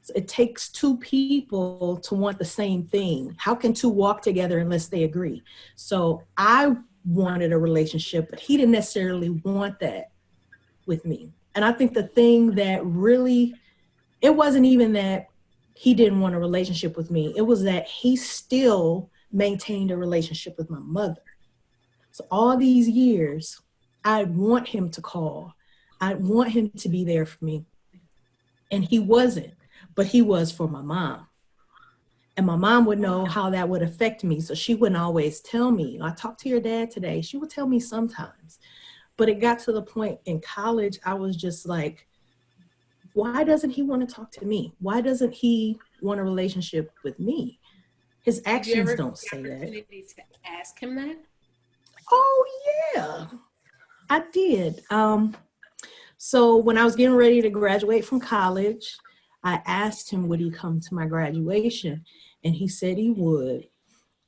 F: So it takes 2 people to want the same thing. How can 2 walk together unless they agree? So I wanted a relationship, but he didn't necessarily want that with me. And I think the thing that really, it wasn't even that he didn't want a relationship with me. It was that he still maintained a relationship with my mother. So all these years, I want him to call. I want him to be there for me. And he wasn't, but he was for my mom. And my mom would know how that would affect me. So she wouldn't always tell me, I talked to your dad today. She would tell me sometimes. But it got to the point in college, I was just like, why doesn't he want to talk to me? Why doesn't he want a relationship with me? His actions don't say that.
C: Opportunity to ask him that?
F: Oh, yeah, I did. So when I was getting ready to graduate from college, I asked him, would he come to my graduation? And he said he would.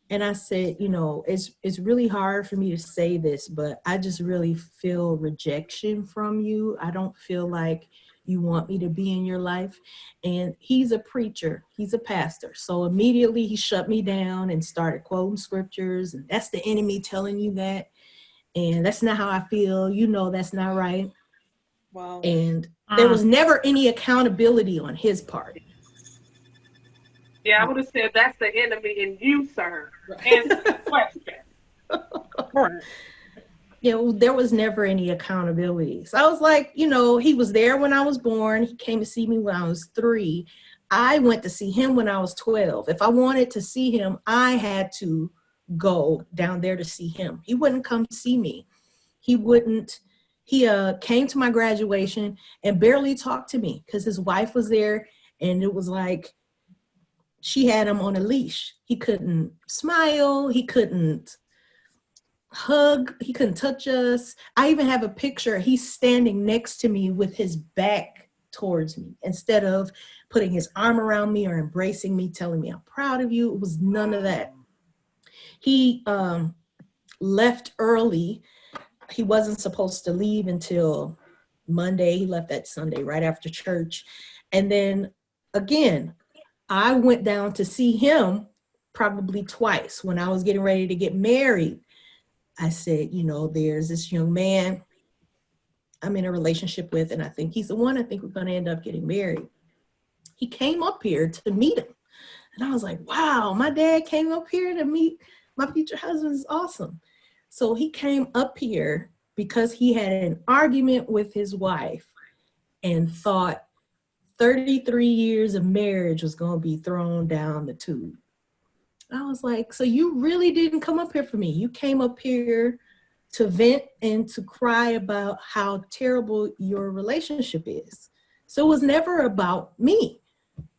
F: And I said, it's really hard for me to say this, but I just really feel rejection from you. I don't feel like you want me to be in your life. And he's a preacher. He's a pastor. So immediately he shut me down and started quoting scriptures. And that's the enemy telling you that. And that's not how I feel. You know, that's not right.
B: Wow.
F: And there was never any accountability on his part.
E: Yeah, I would have said that's the enemy in you, sir. Answer the question.
B: Right.
F: You know, there was never any accountability. So I was like, you know, he was there when I was born. He came to see me when I was 3. I went to see him when I was 12. If I wanted to see him, I had to go down there to see him. He wouldn't come see me. He wouldn't. He came to my graduation and barely talked to me because his wife was there, and it was like she had him on a leash. He couldn't smile. He couldn't hug. He couldn't touch us. I even have a picture. He's standing next to me with his back towards me instead of putting his arm around me or embracing me, telling me I'm proud of you. It was none of that. He left early. He wasn't supposed to leave until Monday. He left that Sunday right after church. And then again, I went down to see him probably twice. When I was getting ready to get married, I said, you know, there's this young man I'm in a relationship with, and I think he's the one. I think we're going to end up getting married. He came up here to meet him. And I was like, wow, my dad came up here to meet my future husband. Is awesome. So he came up here because he had an argument with his wife and thought 33 years of marriage was going to be thrown down the tube. I was like, so you really didn't come up here for me. You came up here to vent and to cry about how terrible your relationship is. So it was never about me.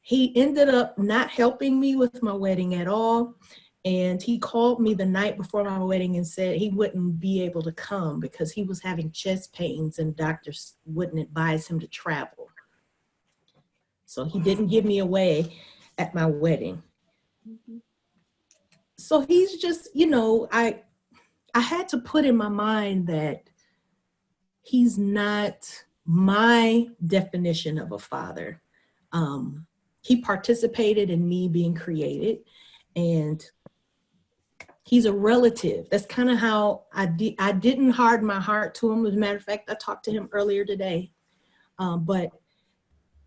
F: He ended up not helping me with my wedding at all. And he called me the night before my wedding and said he wouldn't be able to come because he was having chest pains and doctors wouldn't advise him to travel. So he didn't give me away at my wedding. So he's just, you know, I had to put in my mind that he's not my definition of a father. He participated in me being created, and he's a relative. That's kind of how I didn't harden my heart to him. As a matter of fact, I talked to him earlier today. But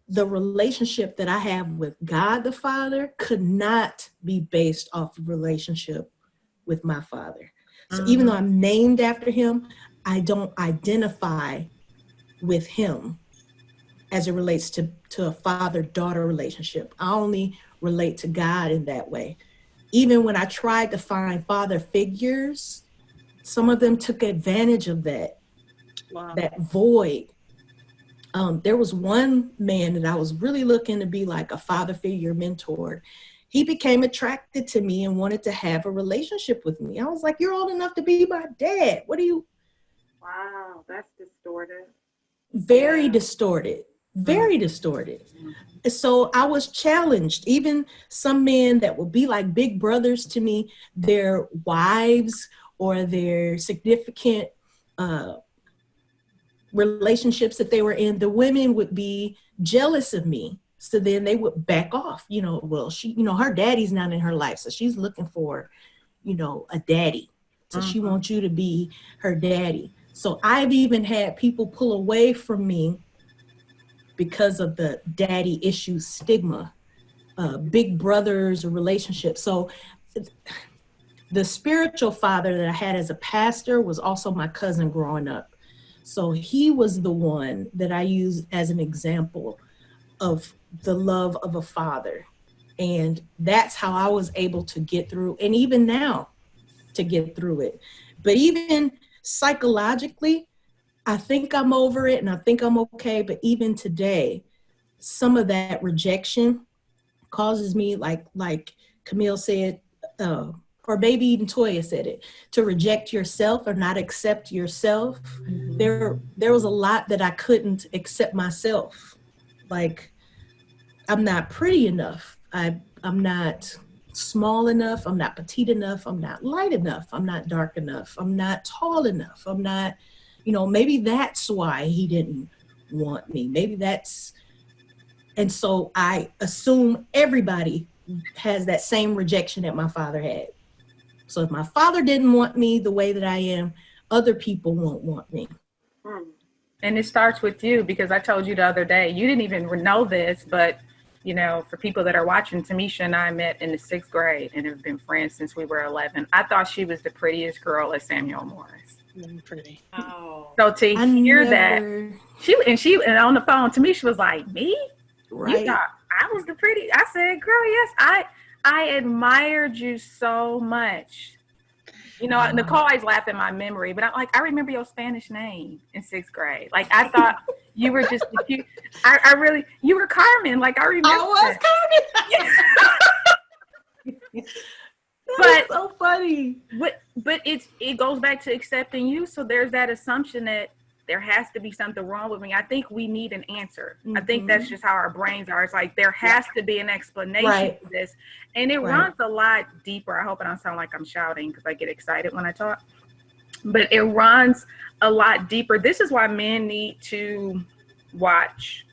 F: the relationship that I have with God the Father could not be based off of relationship with my father. So even though I'm named after him, I don't identify with him as it relates to a father-daughter relationship. I only relate to God in that way. Even when I tried to find father figures, some of them took advantage of that, that void. There was one man that I was really looking to be like a father figure mentor. He became attracted to me and wanted to have a relationship with me. I was like, you're old enough to be my dad. What do you?
E: Wow, that's distorted.
F: Very distorted, very distorted. So I was challenged. Even some men that would be like big brothers to me, their wives or their significant relationships that they were in, the women would be jealous of me. So then they would back off, you know, well, she, you know, her daddy's not in her life. So she's looking for, you know, a daddy. So she wants you to be her daddy. So I've even had people pull away from me because of the daddy issue stigma, big brothers or relationships. So the spiritual father that I had as a pastor was also my cousin growing up. So he was the one that I used as an example of the love of a father. And that's how I was able to get through, and even now to get through it. But even psychologically, I think I'm over it and I think I'm okay. But even today, some of that rejection causes me, like Camille said, or maybe even Toya said it, to reject yourself or not accept yourself. There was a lot that I couldn't accept myself. Like, I'm not pretty enough. I'm not small enough. I'm not petite enough. I'm not light enough. I'm not dark enough. I'm not tall enough. I'm not, you know, maybe that's why he didn't want me. Maybe that's, and so I assume everybody has that same rejection that my father had. So if my father didn't want me the way that I am, other people won't want me.
A: And it starts with you, because I told you the other day, you didn't even know this, but you know, for people that are watching, Tamisha and I met in the 6th grade and have been friends since we were 11. I thought she was the prettiest girl at Samuel Morris.
B: Pretty.
C: Oh.
A: So to
F: I
A: hear
F: never,
A: that, and on the phone, Tamisha was like, "Me?
F: right.
A: You thought I was the pretty?" I said, "Girl, yes, I admired you so much." You know, Nicole always laugh at my memory, but I'm like, I remember your Spanish name in 6th grade. Like, I thought you were just the cute. I really, you were Carmen. Like, I remember.
F: I was Carmen. But so funny.
A: But it goes back to accepting you. So there's that assumption that there has to be something wrong with me. I think we need an answer. I think that's just how our brains are. It's like there has to be an explanation for this. And it runs a lot deeper. I hope I don't sound like I'm shouting because I get excited when I talk. But it runs a lot deeper. This is why men need to watch.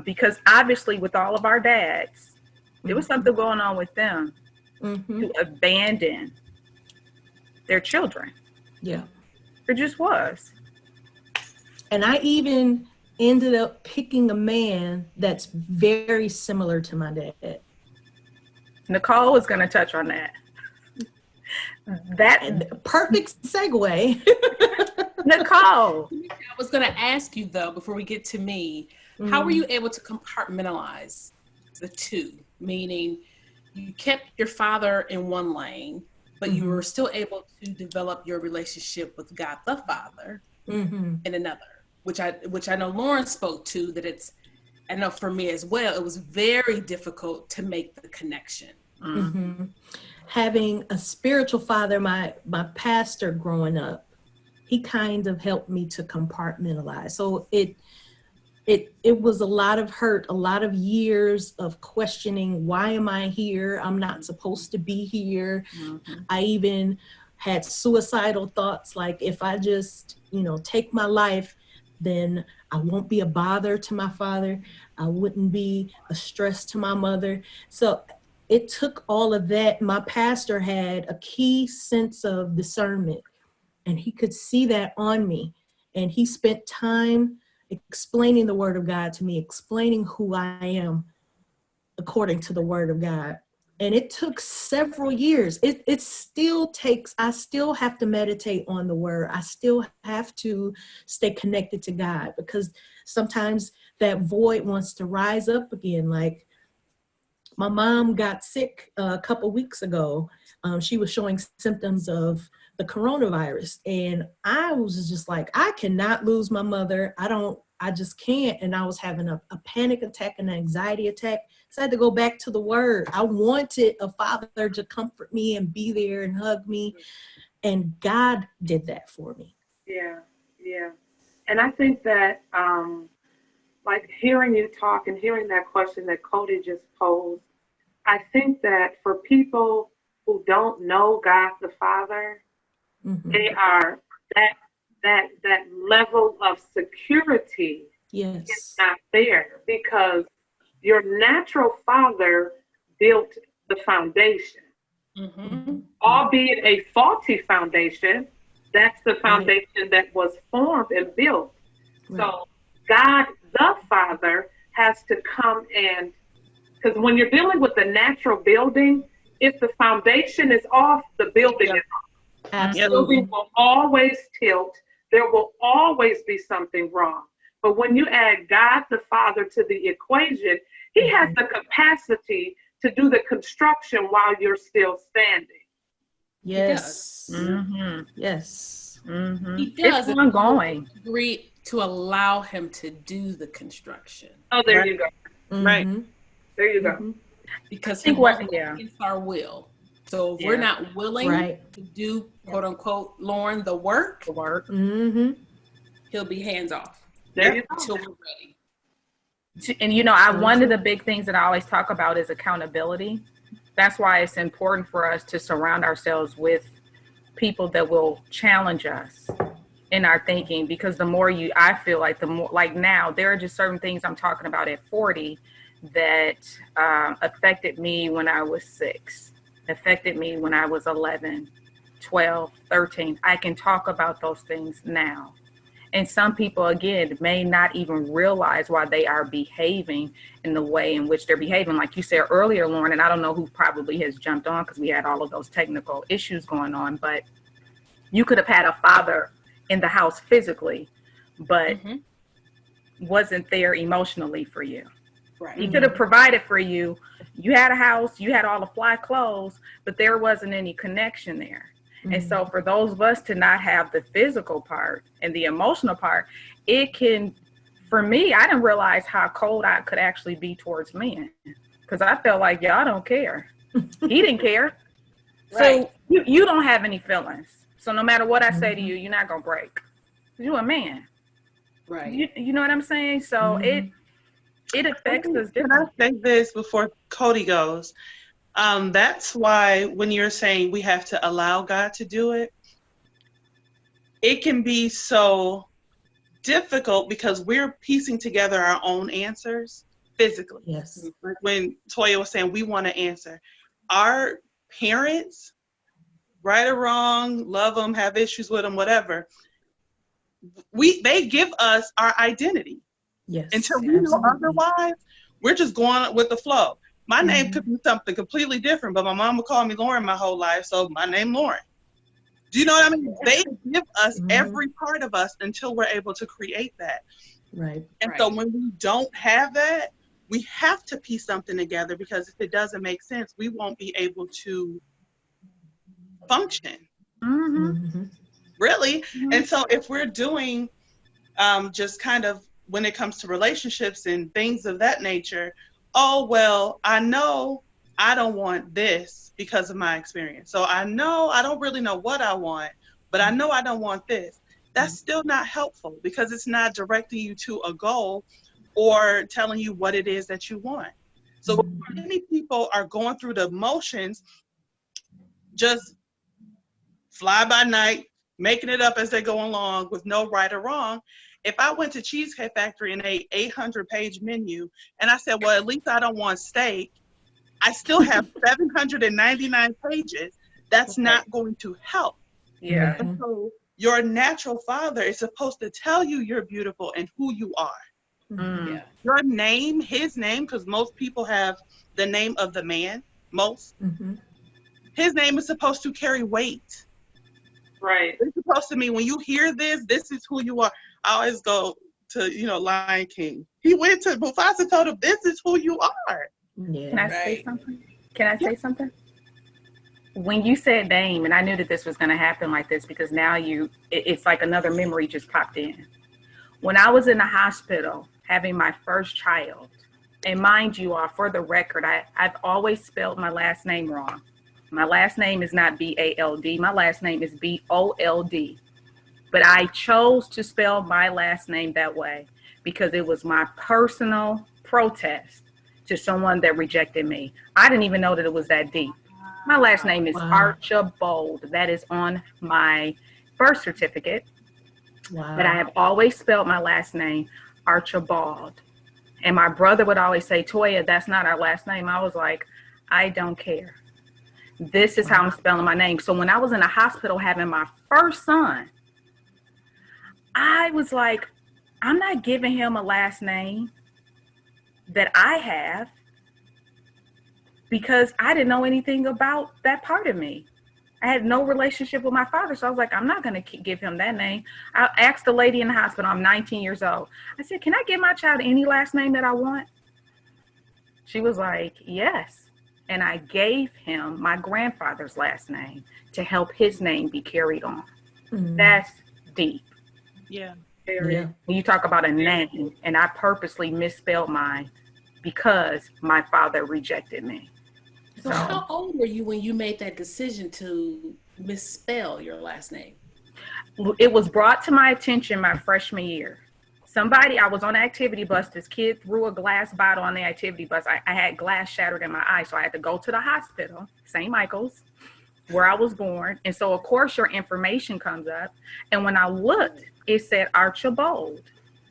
A: Because obviously with all of our dads, there was something going on with them to abandon their children.
F: Yeah.
A: There just was.
F: And I even ended up picking a man that's very similar to my dad.
A: Nicole is going to touch on that. That
F: perfect segue.
A: Nicole.
C: I was going to ask you though, before we get to me, how were you able to compartmentalize the two? Meaning you kept your father in one lane, but you were still able to develop your relationship with God the Father in another. Which I know Lauren spoke to, that it's, I know for me as well, it was very difficult to make the connection.
F: Having a spiritual father, my pastor growing up, he kind of helped me to compartmentalize. So it was a lot of hurt, a lot of years of questioning, why am I here? I'm not supposed to be here. I even had suicidal thoughts, like if I just, take my life, then I won't be a bother to my father. I wouldn't be a stress to my mother. So it took all of that. My pastor had a key sense of discernment, and he could see that on me. And he spent time explaining the word of God to me, explaining who I am according to the word of God. And it took several years. It still takes, I still have to meditate on the word. I still have to stay connected to God, because sometimes that void wants to rise up again. Like my mom got sick a couple weeks ago. She was showing symptoms of the coronavirus. And I was just like, I cannot lose my mother. I just can't. And I was having a panic attack, an anxiety attack. So I had to go back to the word. I wanted a father to comfort me and be there and hug me. And God did that for me.
E: Yeah. And I think that, like hearing you talk and hearing that question that Cody just posed, I think that for people who don't know God the Father, they are that level of security is not there, because your natural father built the foundation, albeit a faulty foundation. That's the foundation that was formed and built. So God the Father has to come and, because when you're dealing with the natural building, if the foundation is off, the building is off.
F: Absolutely.
E: The building will always tilt. There will always be something wrong. But when you add God the Father to the equation, he has the capacity to do the construction while you're still standing.
F: Yes. Yes.
C: He does.
A: It's ongoing.
C: Agree to allow him to do the construction.
E: Oh, there you go. Right. There you go.
C: Because he won't go against our will. So if we're not willing to do, quote unquote, Lauren, the work, he'll be hands off.
E: There you go.
C: Until we're ready.
A: And one of the big things that I always talk about is accountability. That's why it's important for us to surround ourselves with people that will challenge us in our thinking, because I feel like the more, like now, there are just certain things I'm talking about at 40 that affected me when I was 6, affected me when I was 11, 12, 13. I can talk about those things now. And some people, again, may not even realize why they are behaving in the way in which they're behaving. Like you said earlier, Lauren, and I don't know who probably has jumped on because we had all of those technical issues going on, but you could have had a father in the house physically, but wasn't there emotionally for you.
C: Right.
A: He could have provided for you. You had a house, you had all the fly clothes, but there wasn't any connection there. And so for those of us to not have the physical part and the emotional part, it can, for me, I didn't realize how cold I could actually be towards men because I felt like y'all don't care. He didn't care.
C: Right.
A: So you don't have any feelings. So no matter what I say to you, you're not going to break. You're a man.
C: Right.
A: You know what I'm saying? So it affects us
B: Can I
A: differently.
B: say this before Cody goes? That's why when you're saying we have to allow God to do it, it can be so difficult because we're piecing together our own answers physically.
F: Yes.
B: Like when Toya was saying we want to answer. Our parents, right or wrong, love them, have issues with them, whatever, they give us our identity.
F: Yes.
B: Until we know otherwise, we're just going with the flow. My name could be something completely different, but my mom would call me Lauren my whole life, so my name Lauren. Do you know what I mean? They give us every part of us until we're able to create that.
F: Right.
B: And so when we don't have that, we have to piece something together because if it doesn't make sense, we won't be able to function. Really. And so if we're doing just kind of when it comes to relationships and things of that nature, oh, well, I know I don't want this because of my experience. So I know I don't really know what I want, but I know I don't want this. That's still not helpful because it's not directing you to a goal or telling you what it is that you want. So many people are going through the motions, just fly by night, making it up as they go along with no right or wrong. If I went to Cheesecake Factory and ate 800-page menu and I said, well, at least I don't want steak, I still have 799 pages. That's not going to help.
A: Yeah.
B: And so your natural father is supposed to tell you you're beautiful and who you are.
C: Yeah.
B: Your name, his name, because most people have the name of the man, most. His name is supposed to carry weight.
E: Right.
B: It's supposed to mean when you hear this is who you are. I always go to, Lion King. He went to Mufasa, told him, this is who you are.
F: Yeah.
A: Can I say something? Can I say something? When you said name, and I knew that this was going to happen like this because now it's like another memory just popped in. When I was in the hospital having my first child, and mind you all, for the record, I've always spelled my last name wrong. My last name is not B-A-L-D. My last name is B-O-L-D. But I chose to spell my last name that way because it was my personal protest to someone that rejected me. I didn't even know that it was that deep. My last name is Archibald. That is on my birth certificate. But I have always spelled my last name Archibald. And my brother would always say, Toya, that's not our last name. I was like, I don't care. This is how I'm spelling my name. So when I was in the hospital having my first son, I was like, I'm not giving him a last name that I have because I didn't know anything about that part of me. I had no relationship with my father. So I was like, I'm not going to give him that name. I asked the lady in the hospital, I'm 19 years old. I said, can I give my child any last name that I want? She was like, yes. And I gave him my grandfather's last name to help his name be carried on. That's deep.
B: Yeah.
A: When you talk about a name, and I purposely misspelled mine because my father rejected me.
C: So how old were you when you made that decision to misspell your last name?
A: It was brought to my attention my freshman year. I was on an activity bus. This kid threw a glass bottle on the activity bus. I had glass shattered in my eye, so I had to go to the hospital, St. Michael's, where I was born. And so, of course, your information comes up. And when I looked, it said Archibald.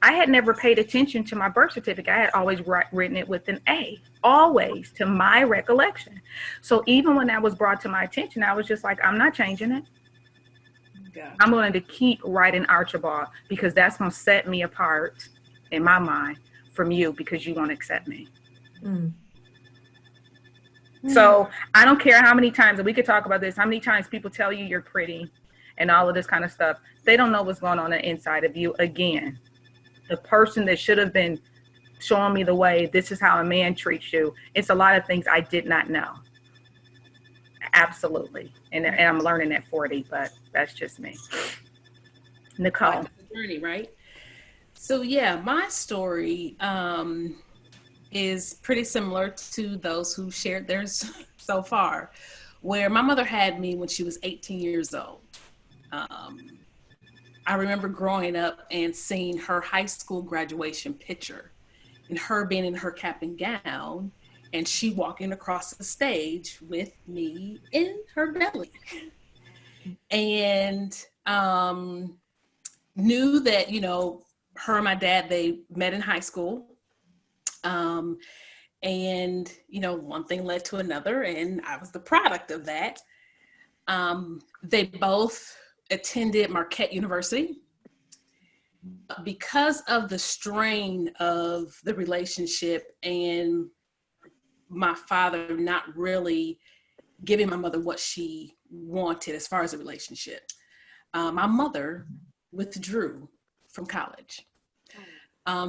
A: I had never paid attention to my birth certificate. I had always written it with an A, always, to my recollection. So even when that was brought to my attention, I was just like, I'm not changing it.
C: Gotcha.
A: I'm going to keep writing Archibald because that's going to set me apart in my mind from you because you don't accept me.
F: Mm.
A: So I don't care how many times, and we could talk about this, how many times people tell you you're pretty and all of this kind of stuff. They don't know what's going on the inside of you. Again, the person that should have been showing me the way, this is how a man treats you. It's a lot of things I did not know. Absolutely. And I'm learning at 40, but that's just me. Nicole.
C: Journey, right? So yeah, my story is pretty similar to those who shared theirs so far, where my mother had me when she was 18 years old. I remember growing up and seeing her high school graduation picture and her being in her cap and gown and she walking across the stage with me in her belly. And knew that, you know, her and my dad, they met in high school. And, you know, one thing led to another, and I was the product of that. They both attended Marquette University. Because of the strain of the relationship and my father not really giving my mother what she wanted as far as a relationship, my mother withdrew from college.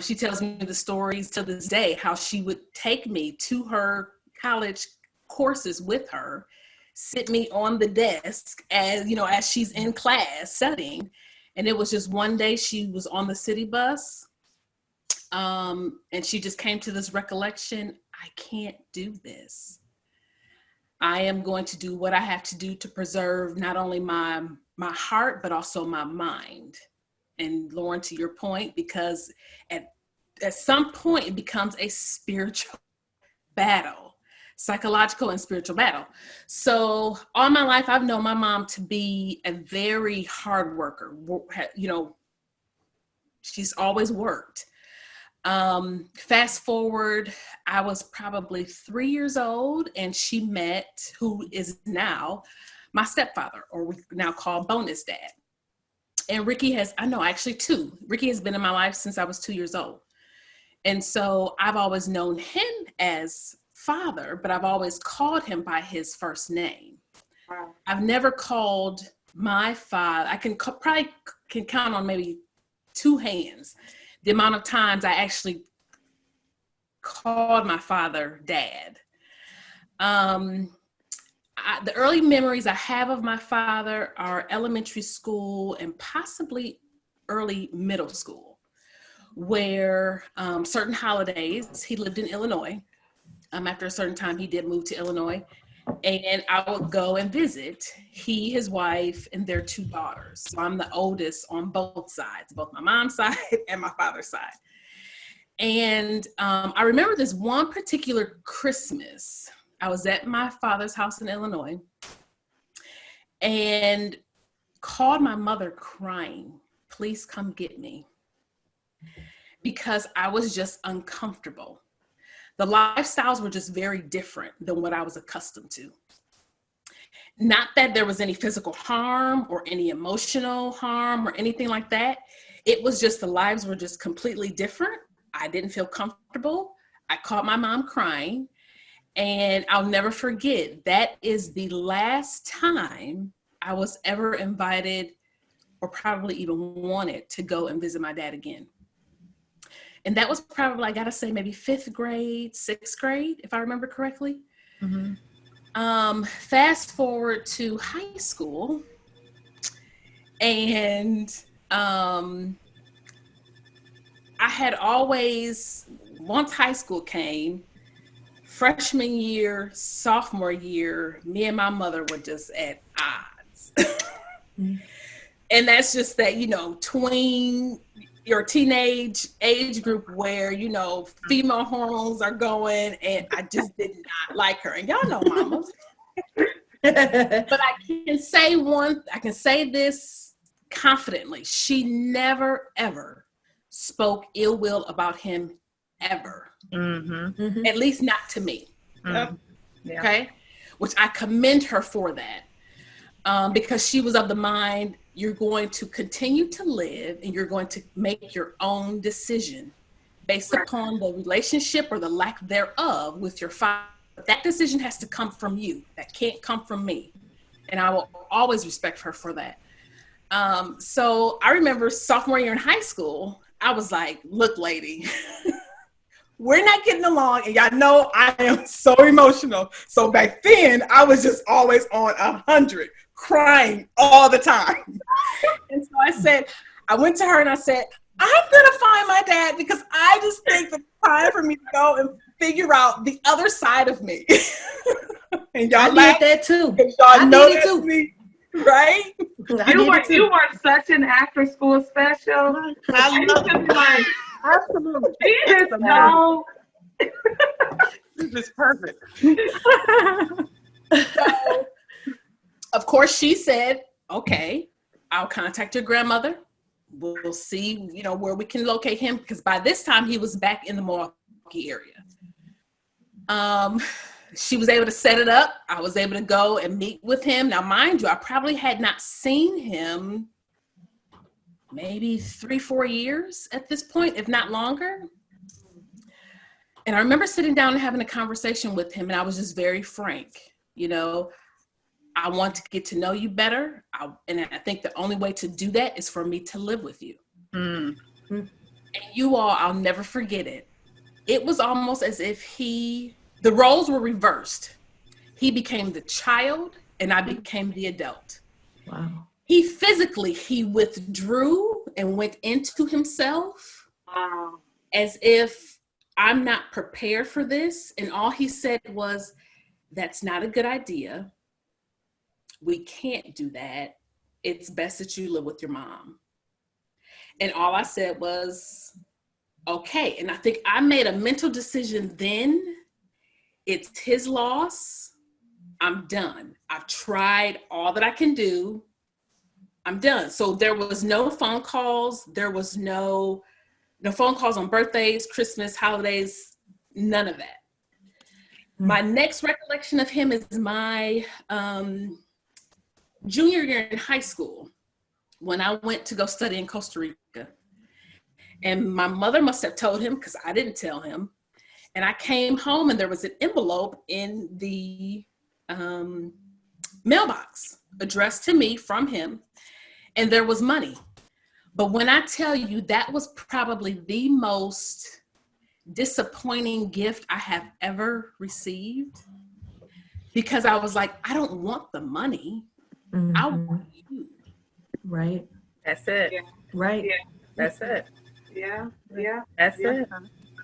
C: She tells me the stories to this day, how she would take me to her college courses with her, sit me on the desk as, you know, as she's in class studying. And it was just one day she was on the city bus and she just came to this recollection, I can't do this. I am going to do what I have to do to preserve not only my heart, but also my mind. And Lauren, to your point, because at some point it becomes a spiritual battle, psychological and spiritual battle. So all my life, I've known my mom to be a very hard worker. You know, she's always worked. Fast forward, I was probably 3 years old and she met who is now my stepfather, or we now call bonus dad. And Ricky has, I know actually two. Ricky has been in my life since I was 2 years old. And so I've always known him as father, but I've always called him by his first name.
E: Wow.
C: I've never called my father, I can probably can count on maybe two hands the amount of times I actually called my father dad. The early memories I have of my father are elementary school and possibly early middle school, where certain holidays, he lived in Illinois. After a certain time, he did move to Illinois. And I would go and visit he, his wife, and their two daughters. So I'm the oldest on both sides, both my mom's side and my father's side. And I remember this one particular Christmas. I was at my father's house in Illinois and called my mother crying, please come get me. Because I was just uncomfortable. The lifestyles were just very different than what I was accustomed to. Not that there was any physical harm or any emotional harm or anything like that. It was just the lives were just completely different. I didn't feel comfortable. I caught my mom crying. And I'll never forget, that is the last time I was ever invited or probably even wanted to go and visit my dad again. And that was probably, I gotta say, maybe 5th grade, 6th grade, if I remember correctly. Mm-hmm. Fast forward to high school, and I had always, once high school came, freshman year, sophomore year, me and my mother were just at odds. Mm-hmm. And that's just that, you know, tween your teenage age group where, you know, female hormones are going, and I just did not like her. And y'all know mamas. But I can say this confidently. She never, ever spoke ill will about him ever.
A: Mm-hmm.
C: At least not to me.
A: Mm-hmm. Yeah.
C: Okay? Which I commend her for that. Because she was of the mind, you're going to continue to live and you're going to make your own decision based upon the relationship or the lack thereof with your father. That decision has to come from you. That can't come from me. And I will always respect her for that. So I remember sophomore year in high school, I was like, look, lady, we're not getting along. And y'all know I am so emotional. So back then I was just always on 100, crying all the time. And so I went to her and I said, I'm going to find my dad because I just think it's time for me to go and figure out the other side of me. And y'all
F: I did that too.
C: Y'all know that's me, right?
E: You were such an after school special.
B: I love it.
E: Like,
B: Absolutely.
E: she is so.
B: This is perfect.
C: So, of course, she said, okay, I'll contact your grandmother. We'll see, where we can locate him, because by this time he was back in the Milwaukee area. She was able to set it up. I was able to go and meet with him. Now, mind you, I probably had not seen him maybe 3-4 years at this point, if not longer. And I remember sitting down and having a conversation with him, and I was just very frank. I want to get to know you better. And I think the only way to do that is for me to live with you.
A: Mm-hmm.
C: And you all, I'll never forget it. It was almost as if the roles were reversed. He became the child and I became the adult.
F: Wow.
C: He withdrew and went into himself as if I'm not prepared for this. And all he said was, that's not a good idea. We can't do that. It's best that you live with your mom. And all I said was, okay. And I think I made a mental decision then. It's his loss. I'm done. I've tried all that I can do. I'm done. So there was no phone calls. There was no phone calls on birthdays, Christmas, holidays, none of that. My next recollection of him is my junior year in high school, when I went to go study in Costa Rica. And my mother must have told him, because I didn't tell him. And I came home and there was an envelope in the mailbox addressed to me from him. And there was money. But when I tell you, that was probably the most disappointing gift I have ever received, because I was like, I don't want the money.
F: Mm-hmm.
C: I want you.
F: Right.
A: That's it.
E: Yeah.
F: Right.
E: Yeah.
A: That's it.
E: Yeah.
A: That's it.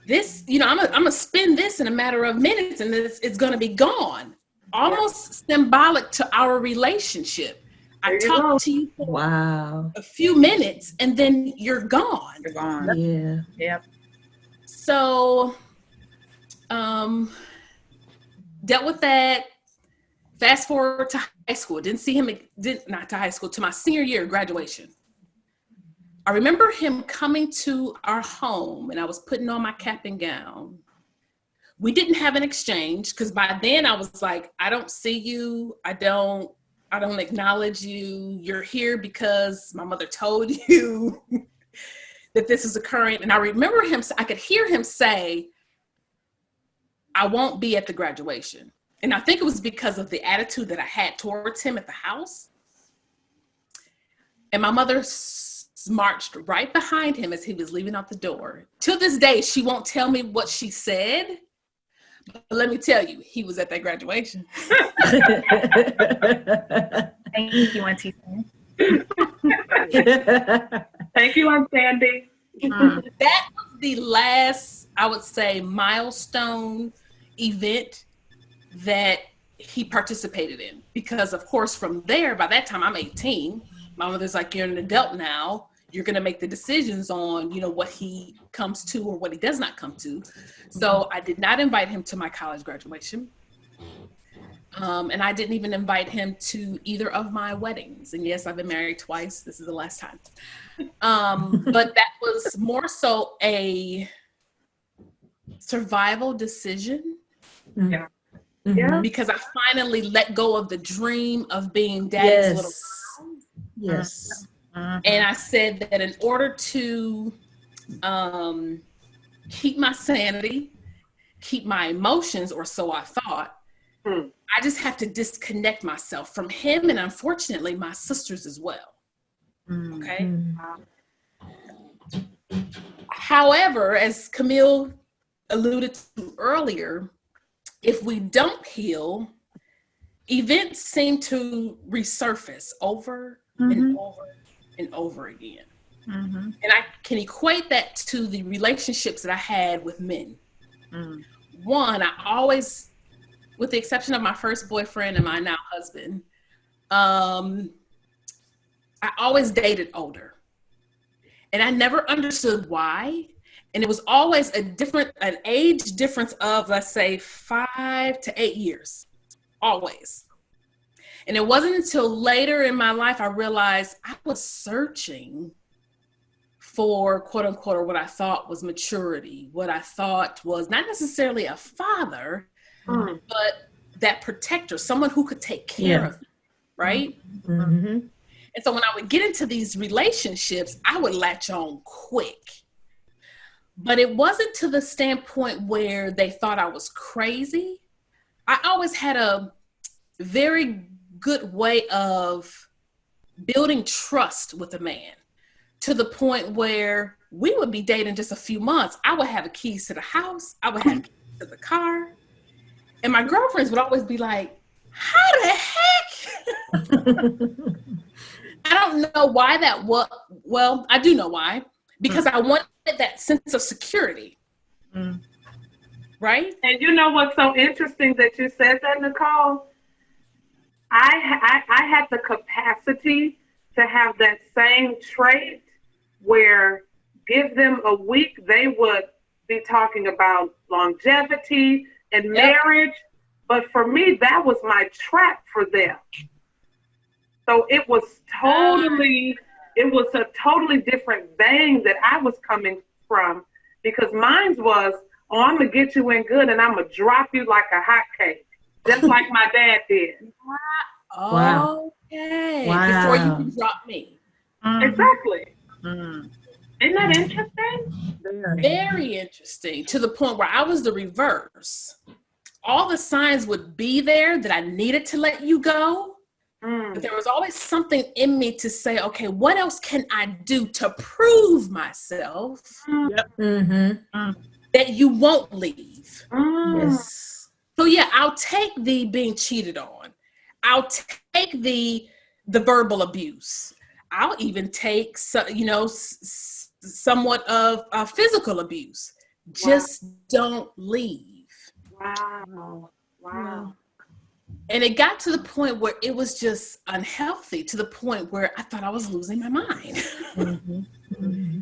C: This, I'm gonna spend this in a matter of minutes and it's gonna be gone. Almost symbolic to our relationship. I talk to you for a few minutes and then you're gone.
A: You're gone.
F: Yeah.
A: Yep.
C: So, dealt with that. Fast forward to high school. Didn't see him, not to high school, to my senior year of graduation. I remember him coming to our home and I was putting on my cap and gown. We didn't have an exchange because by then I was like, I don't see you. I don't acknowledge you. You're here because my mother told you that this is occurring. And I remember I could hear him say, I won't be at the graduation. And I think it was because of the attitude that I had towards him at the house. And my mother marched right behind him as he was leaving out the door. To this day, she won't tell me what she said. But let me tell you, he was at that graduation.
A: Thank you, Auntie.
E: Thank you, Aunt Sandy.
C: That was the last, I would say, milestone event that he participated in. Because, of course, from there, by that time, I'm 18. My mother's like, you're an adult now. You're going to make the decisions on, what he comes to or what he does not come to. So I did not invite him to my college graduation. And I didn't even invite him to either of my weddings. And yes, I've been married twice. This is the last time. But that was more so a survival decision.
E: Yeah.
F: Mhm.
C: Because I finally let go of the dream of being daddy's little girl.
F: Yes.
C: And I said that in order to keep my sanity, keep my emotions, or so I thought, I just have to disconnect myself from him and unfortunately my sisters as well. Okay. However, as Camille alluded to earlier, if we don't heal, events seem to resurface over and over and over again. And I can equate that to the relationships that I had with men. One, I always, with the exception of my first boyfriend and my now husband, I always dated older. And I never understood why. And it was always an age difference of, let's say, 5 to 8 years, always. And it wasn't until later in my life I realized I was searching for, quote unquote, or what I thought was maturity, what I thought was not necessarily a father, but that protector, someone who could take care of me, right? And so when I would get into these relationships, I would latch on quick. But it wasn't to the standpoint where they thought I was crazy. I always had a very good way of building trust with a man, to the point where we would be dating just a few months. I would have the keys to the house. I would have keys to the car. And my girlfriends would always be like, how the heck? I don't know why that was. Well, I do know why. Because I wanted that sense of security. Right?
E: And you know what's so interesting that you said that, Nicole? I had the capacity to have that same trait where give them a week, they would be talking about longevity and marriage. But for me, that was my trap for them. So it was a totally different vein that I was coming from, because mine was, oh, I'm going to get you in good and I'm going to drop you like a hot cake, just like my dad did.
F: Wow.
C: Okay.
F: Wow.
C: Before you can drop me.
E: Exactly. Isn't that interesting?
C: Very interesting, to the point where I was the reverse. All the signs would be there that I needed to let you go. But there was always something in me to say, okay, what else can I do to prove myself that you won't leave?
F: Yes.
C: So yeah, I'll take the being cheated on. I'll take the verbal abuse. I'll even take somewhat of physical abuse. Just don't leave.
E: Wow.
C: And it got to the point where it was just unhealthy, to the point where I thought I was losing my mind.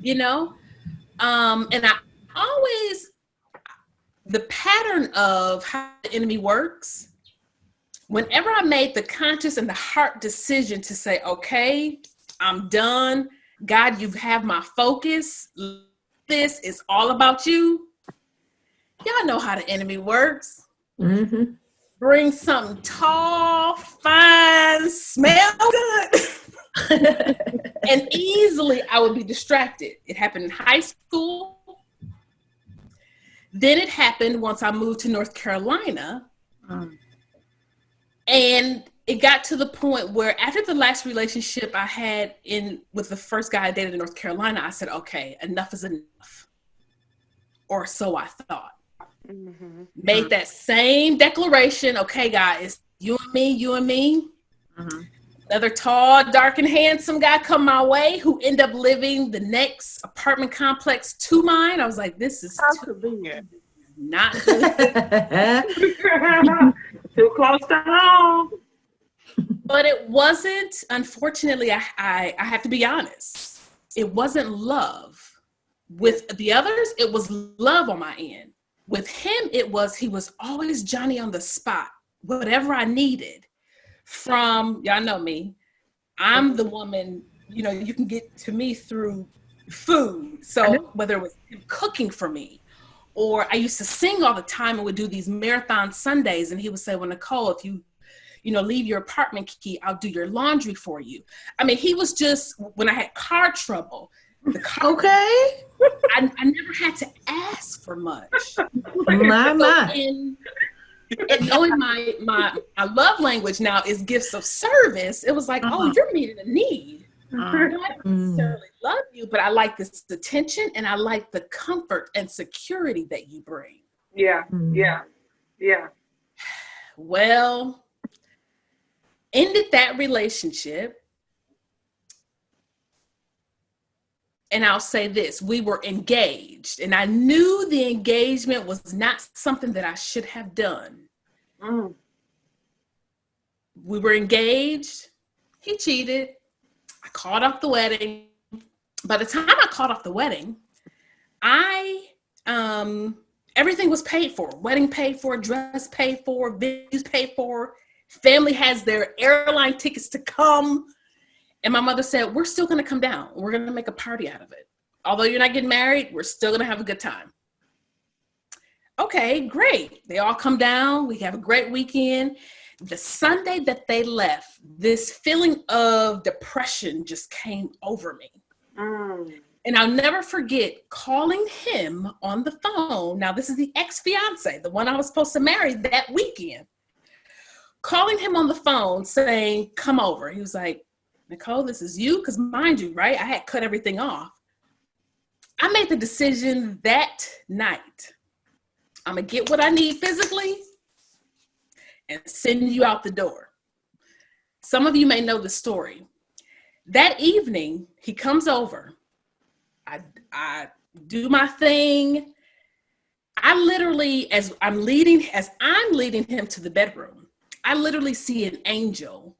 C: You know? And I always, the pattern of how the enemy works, whenever I made the conscious and the heart decision to say, okay, I'm done. God, you have my focus. This is all about you. Y'all know how the enemy works. Bring something tall, fine, smell good. And easily I would be distracted. It happened in high school. Then it happened once I moved to North Carolina. And it got to the point where after the last relationship I had with the first guy I dated in North Carolina, I said, okay, enough is enough. Or so I thought. Made that same declaration. Okay, guys, you and me. Another tall, dark, and handsome guy come my way who ended up living the next apartment complex to mine. I was like, this is not good.
E: Too close to home.
C: But it wasn't, unfortunately, I have to be honest, it wasn't love. With the others, it was love on my end. With him, he was always Johnny on the spot. whatever I needed from, y'all know me, I'm the woman, you know, you can get to me through food. So whether it was him cooking for me, or I used to sing all the time and would do these marathon Sundays, and he would say, well, Nicole, if you leave your apartment key, I'll do your laundry for you. I mean, he was just, when I had car trouble,
F: Okay.
C: I never had to ask for much.
F: My.
C: And knowing my love language now is gifts of service, it was like, oh, you're meeting a need. I don't necessarily love you, but I like this attention and I like the comfort and security that you bring.
E: Yeah.
C: Well, ended that relationship. And I'll say this, we were engaged and I knew the engagement was not something that I should have done. We were engaged. He cheated. I called off the wedding. By the time I called off the wedding, everything was paid for. Wedding paid for, dress paid for, venues paid for. Family has their airline tickets to come. And my mother said, we're still going to come down. We're going to make a party out of it. Although you're not getting married, we're still going to have a good time. Okay, great. They all come down. We have a great weekend. The Sunday that they left, this feeling of depression just came over me. And I'll never forget calling him on the phone. Now, this is the ex-fiance, the one I was supposed to marry that weekend. Calling him on the phone saying, come over. He was like, Nicole, this is you? Because mind you, right, I had cut everything off. I made the decision that night. I'm going to get what I need physically and send you out the door. Some of you may know the story. That evening, he comes over. I do my thing. I literally, as I'm leading him to the bedroom, I literally see an angel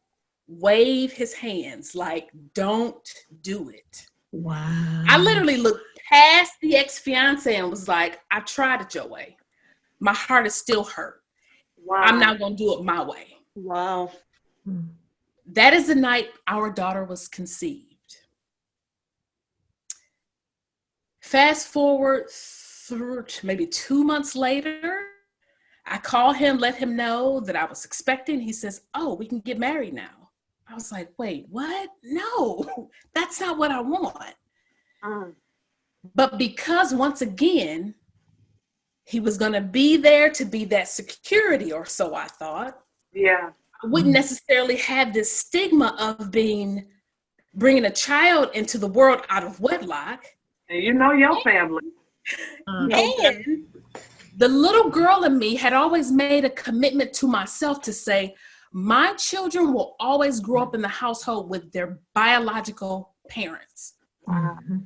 C: wave his hands like, don't do it.
F: Wow.
C: I literally looked past the ex-fiance and was like, I tried it your way. My heart is still hurt.
E: Wow.
C: I'm not going to do it my way.
B: Wow.
C: That is the night our daughter was conceived. Fast forward through maybe 2 months later, I call him, let him know that I was expecting. He says, oh, we can get married now. I was like, wait, what? No, that's not what I want. But because once again, he was going to be there to be that security, or so I thought.
E: Yeah.
C: I wouldn't necessarily have this stigma of bringing a child into the world out of wedlock.
E: And you know your family.
C: And the little girl in me had always made a commitment to myself to say, my children will always grow up in the household with their biological parents.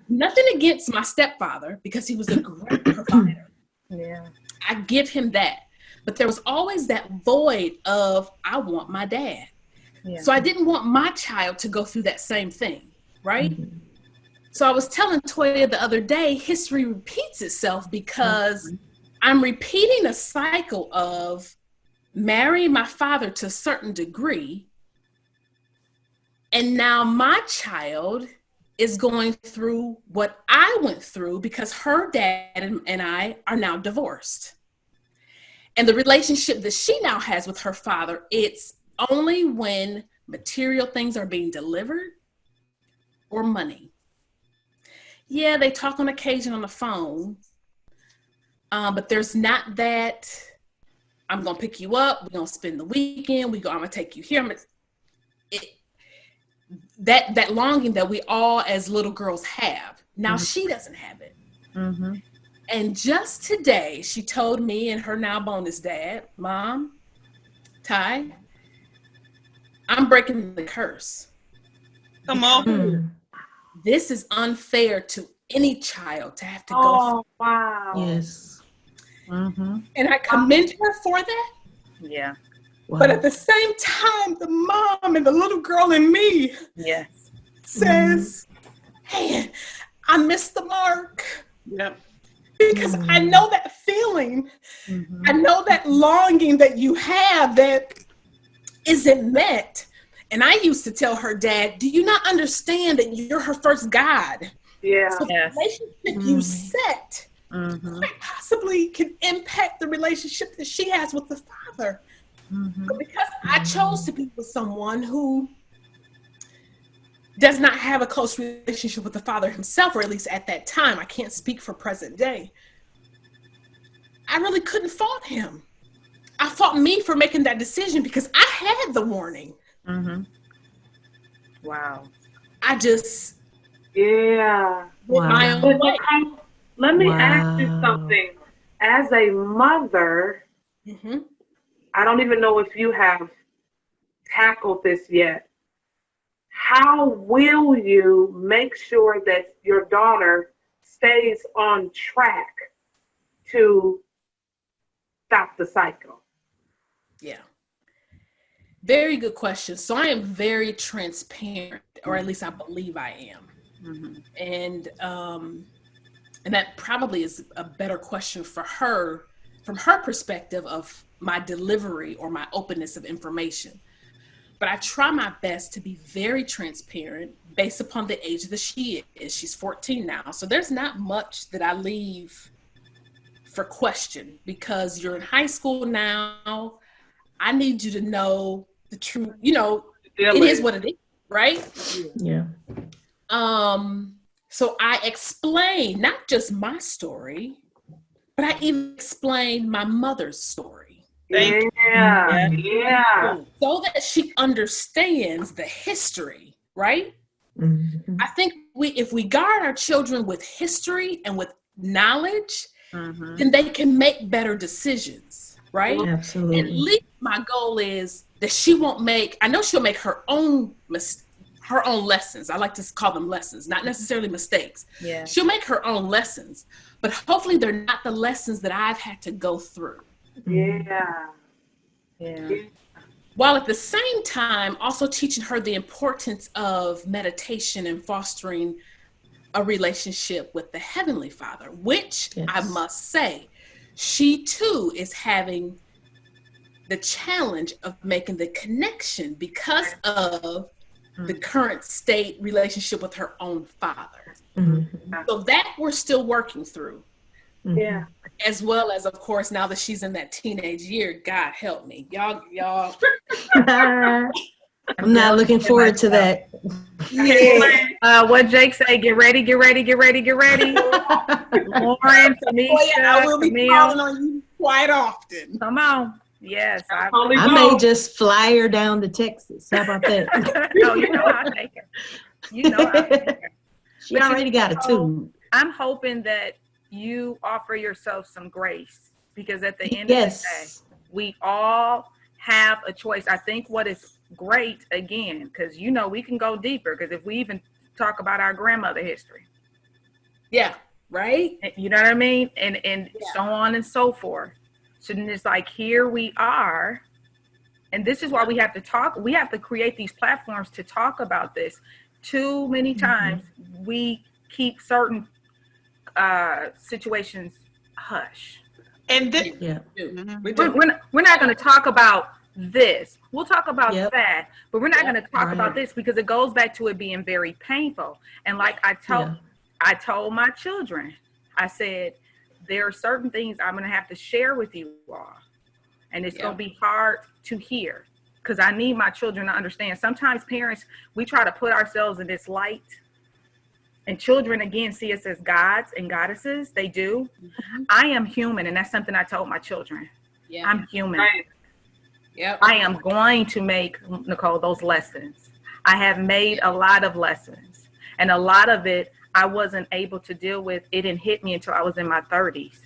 C: Nothing against my stepfather because he was a great provider.
A: Yeah.
C: I give him that. But there was always that void of, I want my dad.
A: Yeah.
C: So I didn't want my child to go through that same thing, right? So I was telling Toya the other day, history repeats itself because I'm repeating a cycle of marrying my father to a certain degree. And now my child is going through what I went through because her dad and I are now divorced. And the relationship that she now has with her father, it's only when material things are being delivered or money. Yeah, they talk on occasion on the phone, but there's not that, I'm going to pick you up, we're going to spend the weekend, I'm going to take you here. That longing that we all as little girls have. Now she doesn't have it. And just today, she told me and her now bonus dad, Mom, Ty, I'm breaking the curse.
B: Come on.
C: This is unfair to any child to have to go
E: Oh, wow.
F: Yes.
C: through. And I commend her for that.
A: Yeah.
F: Wow.
C: But at the same time, the mom and the little girl in me
A: Yes.
C: says, hey, I missed the mark.
B: Yep.
C: because I know that feeling.
A: Mm-hmm.
C: I know that longing that you have that isn't met. And I used to tell her, Dad, do you not understand that you're her first God?
E: Yeah.
C: So the
A: Yes.
C: relationship you set
A: Mm-hmm.
C: quite possibly can impact the relationship that she has with the Father.
A: Mm-hmm.
C: But because I chose to be with someone who does not have a close relationship with the Father himself, or at least at that time, I can't speak for present day, I really couldn't fault him. I fought me for making that decision because I had the warning.
A: Mm-hmm. Wow.
C: I just
E: Yeah.
C: went my
F: Wow.
C: own
E: But
C: way.
E: Nicole, let me ask you
F: Wow.
E: something. As a mother,
C: Mm-hmm.
E: I don't even know if you have tackled this yet. How will you make sure that your daughter stays on track to stop the cycle?
C: Yeah. Very good question. So I am very transparent, or at least I believe I am.
A: Mm-hmm.
C: And that probably is a better question for her from her perspective of my delivery or my openness of information. But I try my best to be very transparent based upon the age that she is. She's 14 now. So there's not much that I leave for question because you're in high school now. I need you to know the truth. You know, it is what it is, right?
F: Yeah.
C: So I explain not just my story, but I even explain my mother's story.
B: Thank you.
E: Yeah,
F: Mhm.
E: yeah.
C: So that she understands the history, right?
F: Mhm.
C: I think if we guard our children with history and with knowledge,
A: Mm-hmm.
C: then they can make better decisions, right? At
F: Absolutely.
C: least my goal is that she won't make, I know she'll make her own lessons. I like to call them lessons, not necessarily mistakes.
A: Yeah.
C: She'll make her own lessons, but hopefully they're not the lessons that I've had to go through.
E: Yeah.
A: Yeah.
C: While at the same time also teaching her the importance of meditation and fostering a relationship with the Heavenly Father, which
F: Yes.
C: I must say, she too is having the challenge of making the connection because of the current state relationship with her own father.
F: Mhm.
C: So that we're still working through,
E: Yeah.
C: as well as, of course, now that she's in that teenage year, God help me. Y'all.
F: I'm not looking forward to that.
C: Yeah.
A: What Jake say? Get ready, get ready, get ready, get ready. Lauren, Tanisha,
C: I will be
A: Camille.
C: calling on you quite often.
A: Come on. Yes.
F: I may just fly her down to Texas. How about that?
A: No, you know I'll take her. You know I'll take her.
F: She
A: But
F: already got a tube.
A: I'm hoping that you offer yourself some grace because at the end of the day,
F: Yes.
A: we all have a choice. I think what is great, again, because you know we can go deeper because if we even talk about our grandmother history,
C: Yeah, right?
A: you know what I mean? And so on and so forth. So then it's like, here we are. And this is why we have to talk. We have to create these platforms to talk about this. Too many times we keep certain situations hush.
B: And this,
F: Yeah.
A: We're not going to talk about this. We'll talk about
F: Yep.
A: that, but we're not going to talk
F: Right.
A: about this because it goes back to it being very painful. And like I told my children, I said, there are certain things I'm going to have to share with you all. And it's going to be hard to hear because I need my children to understand. Sometimes parents, we try to put ourselves in this light. And children, again, see us as gods and goddesses. They do. Mm-hmm. I am human. And that's something I told my children. Yeah. I'm human. Right.
C: Yep.
A: I am going to make, Nicole, those lessons. I have made a lot of lessons. And a lot of it, I wasn't able to deal with. It didn't hit me until I was in my 30s.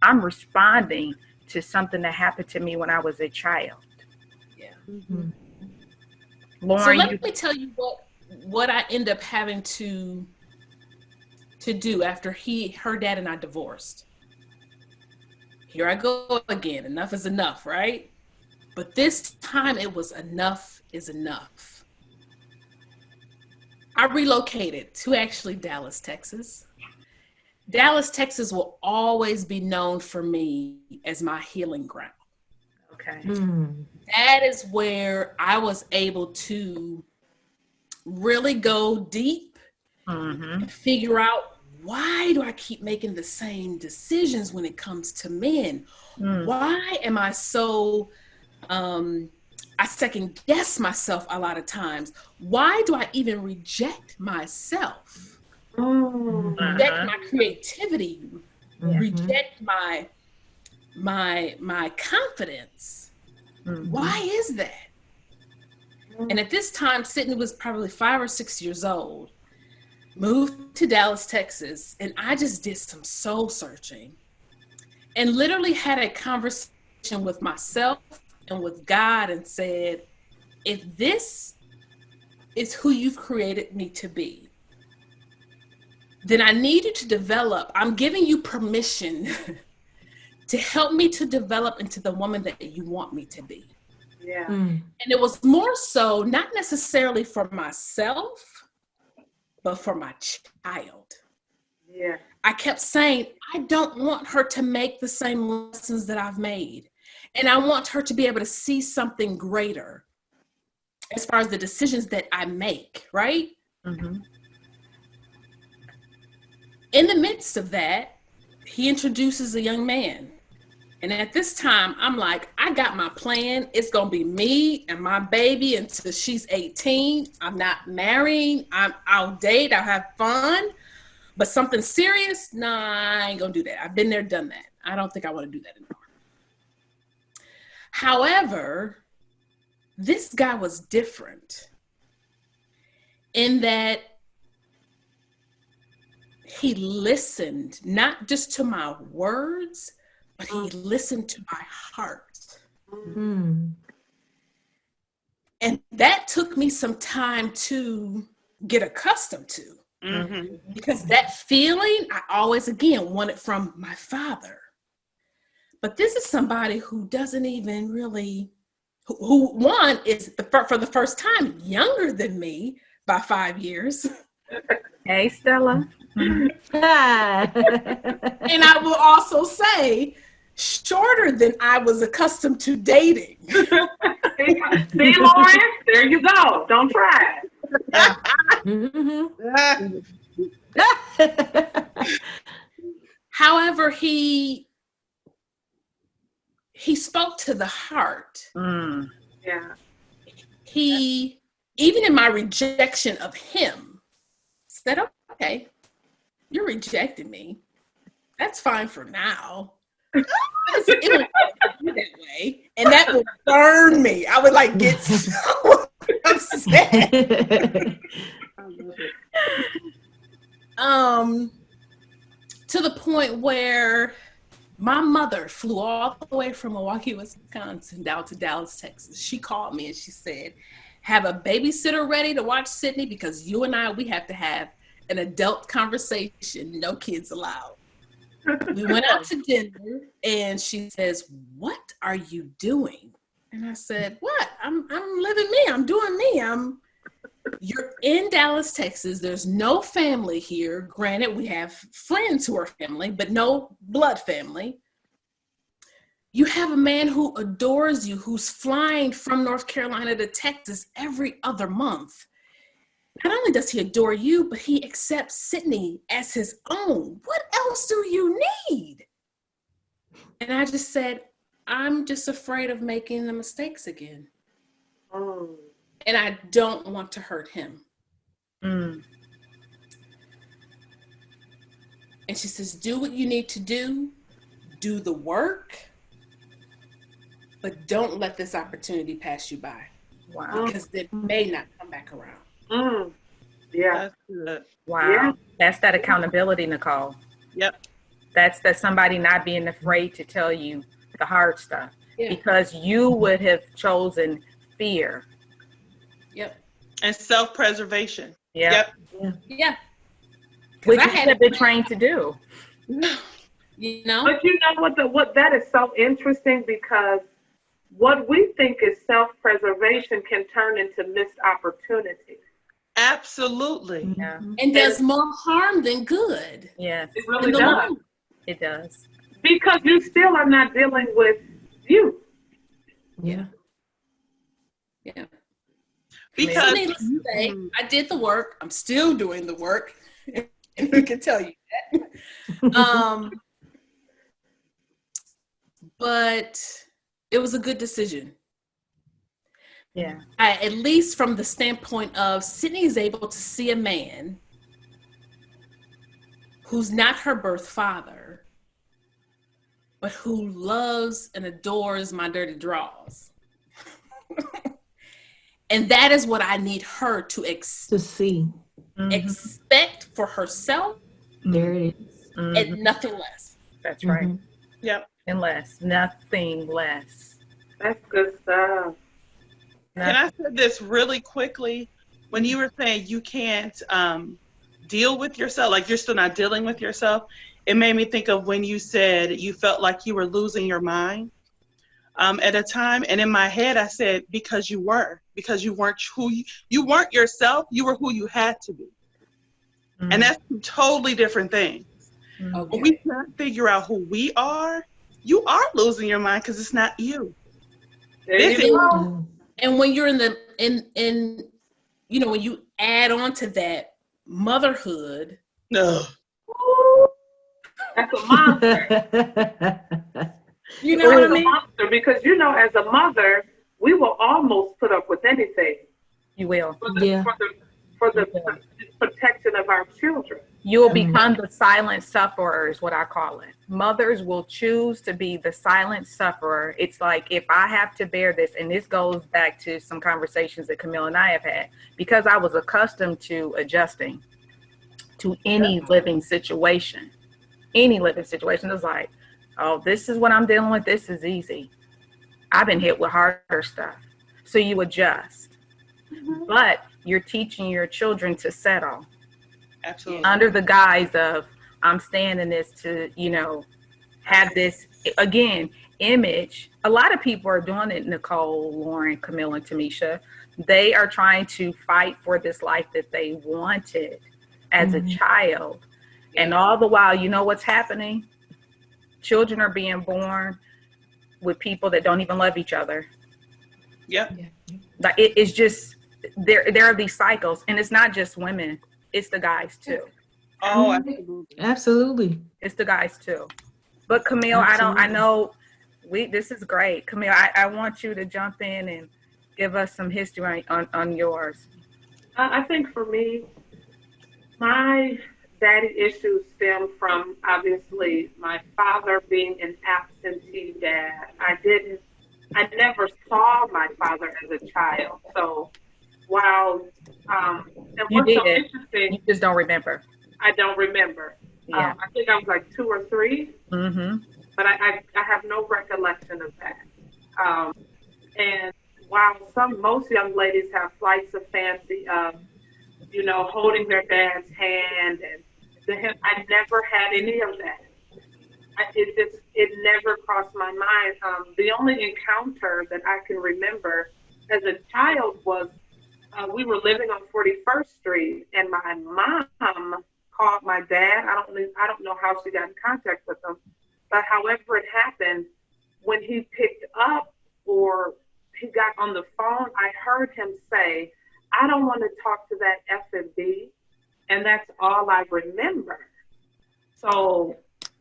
A: I'm responding to something that happened to me when I was a child.
C: Yeah.
A: Mm-hmm.
C: Lauren, so let me tell you what I end up having to do after her dad and I divorced. Here I go again. Enough is enough, right? But this time it was enough is enough. I relocated to actually Dallas, Texas. Dallas, Texas will always be known for me as my healing ground.
A: Okay.
C: That is where I was able to really go deep and figure out, why do I keep making the same decisions when it comes to men? Why am I so, I second guess myself a lot of times. Why do I even reject myself? Reject my creativity, reject my confidence. Why is that? And at this time, Sydney was probably 5 or 6 years old, moved to Dallas, Texas, and I just did some soul searching and literally had a conversation with myself and with God and said, if this is who you've created me to be, then I need you to develop. I'm giving you permission to help me to develop into the woman that you want me to be.
E: Yeah.
C: And it was more so not necessarily for myself, but for my child.
E: Yeah.
C: I kept saying, I don't want her to make the same lessons that I've made. And I want her to be able to see something greater as far as the decisions that I make, right? In the midst of that, he introduces a young man. And at this time, I'm like, I got my plan. It's going to be me and my baby until she's 18. I'm not marrying. I'll date. I'll have fun. But something serious? Nah, I ain't going to do that. I've been there, done that. I don't think I want to do that anymore. However, this guy was different in that he listened, not just to my words, but he listened to my heart. And that took me some time to get accustomed to. Because that feeling, I always, again, wanted from my father. But this is somebody who doesn't even really, who one is, for the first time, younger than me by 5 years.
A: Hey, Stella.
C: And I will also say, shorter than I was accustomed to dating.
E: See, Lauren? There you go. Don't try it.
C: However, he spoke to the heart.
E: Yeah.
C: He, even in my rejection of him, said, okay, you're rejecting me. That's fine for now. It would be that way, and that would burn me. I would like get so upset. To the point where my mother flew all the way from Milwaukee, Wisconsin, down to Dallas, Texas. She called me and she said, have a babysitter ready to watch Sydney because you and I, we have to have an adult conversation, no kids allowed. We went out to dinner and she says, what are you doing? And I said, what? I'm living me. I'm doing me. You're in Dallas, Texas. There's no family here. Granted, we have friends who are family, but no blood family. You have a man who adores you, who's flying from North Carolina to Texas every other month. Not only does he adore you, but he accepts Sydney as his own. What else do you need? And I just said, I'm just afraid of making the mistakes again. And I don't want to hurt him. And she says, do what you need to do the work, but don't let this opportunity pass you by.
A: Wow.
C: Because it may not come back around.
E: Yeah.
A: Wow.
E: Yeah.
A: That's that accountability, Nicole.
B: Yep.
A: That's somebody not being afraid to tell you the hard stuff.
C: Yeah.
A: Because you would have chosen fear.
C: Yep.
B: And self-preservation.
A: Yep.
C: Yeah.
A: Which
C: I
A: you
C: had
A: have been trained to do.
C: You know?
E: But you know what that is so interesting, because what we think is self-preservation can turn into missed opportunity.
B: Absolutely.
A: Yeah.
C: and does more harm than good.
A: Yes,
E: It
C: In
E: really
C: the
E: does.
C: long run.
A: it does.
E: Because you still are not dealing with you.
C: Yeah. Yeah. So
B: Because
C: needless to say, I did the work. I'm still doing the work. And I can tell you that. But it was a good decision.
A: Yeah.
C: At least from the standpoint of Sydney is able to see a man who's not her birth father, but who loves and adores my dirty draws. And that is what I need her to
F: To see.
C: expect for herself
F: There it is.
C: and nothing less.
A: That's right.
F: Mhm.
B: yep.
A: And less, nothing less.
E: That's good stuff.
B: Can I say this really quickly? When you were saying you can't deal with yourself, like you're still not dealing with yourself, it made me think of when you said you felt like you were losing your mind at a time. And in my head, I said, because you weren't who you weren't yourself. You were who you had to be. And that's two totally different things.
A: Mm-hmm.
B: When we can't figure out who we are, you are losing your mind because it's not you.
E: There
B: This
E: you
B: is
E: go.
C: And when you're in you know, when you add on to that motherhood,
B: no.
E: That's a monster.
C: you know what I
E: That's a
C: mean?
E: monster because you know, as a mother, we will almost put up with anything
A: You will.
E: for the
F: Yeah.
E: for the protection of our children.
A: You will become the silent sufferer, is what I call it. Mothers will choose to be the silent sufferer. It's like, if I have to bear this, and this goes back to some conversations that Camille and I have had, because I was accustomed to adjusting to any living situation. Any living situation is like, oh, this is what I'm dealing with. This is easy. I've been hit with harder stuff. So you adjust. But you're teaching your children to settle.
B: Absolutely.
A: Under the guise of, I'm staying in this to, you know, have this, again, image. A lot of people are doing it, Nicole, Lauren, Camille, and Tamisha. They are trying to fight for this life that they wanted as a child. And all the while, you know what's happening? Children are being born with people that don't even love each other.
B: Yep.
A: Like, it's just, there are these cycles, and it's not just women. It's the guys too.
B: Oh, absolutely.
F: Absolutely.
A: It's the guys too. But Camille, I know this is great. Camille, I want you to jump in and give us some history on yours.
E: I think for me, my daddy issues stem from obviously my father being an absentee dad. I never saw my father as a child. So while and
A: You
E: what's so
A: did.
E: interesting,
A: You just don't remember.
E: I don't remember.
A: Yeah.
E: I think I was like 2 or 3,
A: Mm-hmm.
E: but I have no recollection of that. And while most young ladies have flights of fancy of, you know, holding their dad's hand and I never had any of that. It never crossed my mind. The only encounter that I can remember as a child was we were living on 41st Street, and my mom called my dad. I don't know how she got in contact with him, but however it happened, when he picked up or he got on the phone, I heard him say, "I don't want to talk to that F&B," and that's all I remember. So,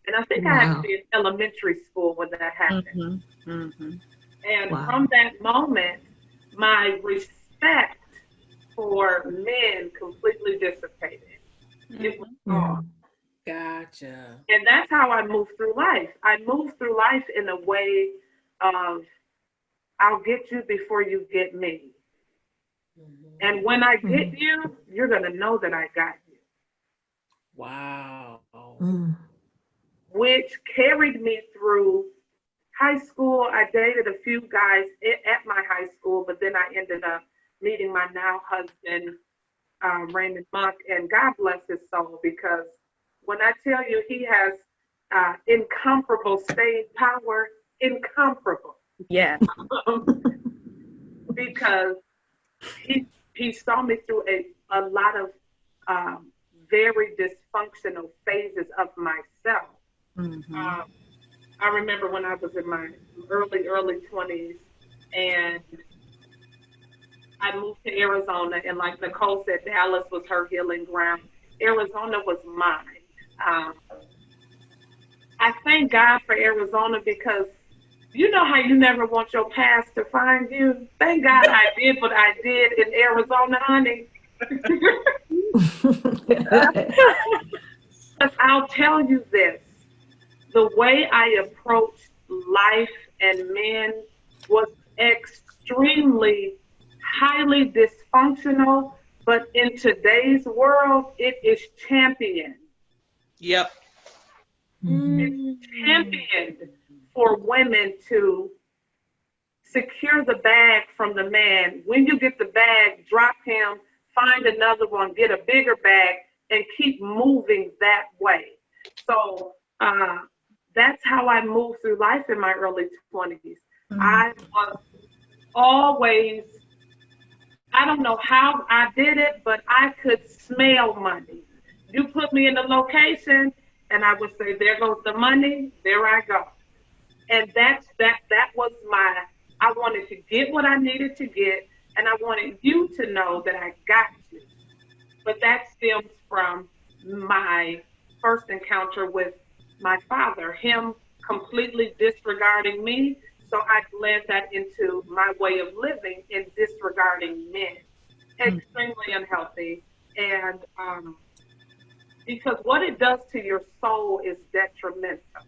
E: and I think I had to be in elementary school when that happened.
A: Mm-hmm. Mm-hmm.
E: And from that moment, my respect for men completely dissipated. It was gone.
C: Gotcha.
E: And that's how I move through life. I move through life in a way of, I'll get you before you get me. And when I get you, you're going to know that I got you.
C: Wow.
E: Which carried me through high school. I dated a few guys at my high school, but then I ended up meeting my now husband, Raymond Monk, and God bless his soul, because when I tell you he has incomparable staying power, incomparable.
A: Yeah.
E: Because he saw me through a a lot of very dysfunctional phases of myself. I remember when I was in my early 20s, and I moved to Arizona, and like Nicole said, Dallas was her healing ground. Arizona was mine. I thank God for Arizona because you know how you never want your past to find you? Thank God I did what I did in Arizona, honey. But I'll tell you this, the way I approached life and men was extremely, highly dysfunctional, but in today's world, it is championed.
B: Yep.
E: It's championed for women to secure the bag from the man. When you get the bag, drop him, find another one, get a bigger bag, and keep moving that way. So that's how I moved through life in my early 20s. I was always, I don't know how I did it, but I could smell money. You put me in a location, and I would say, there goes the money, there I go. And that was my, I wanted to get what I needed to get, and I wanted you to know that I got you. But that stems from my first encounter with my father, him completely disregarding me. So I blend that into my way of living in disregarding men. Extremely unhealthy. And because what it does to your soul is detrimental.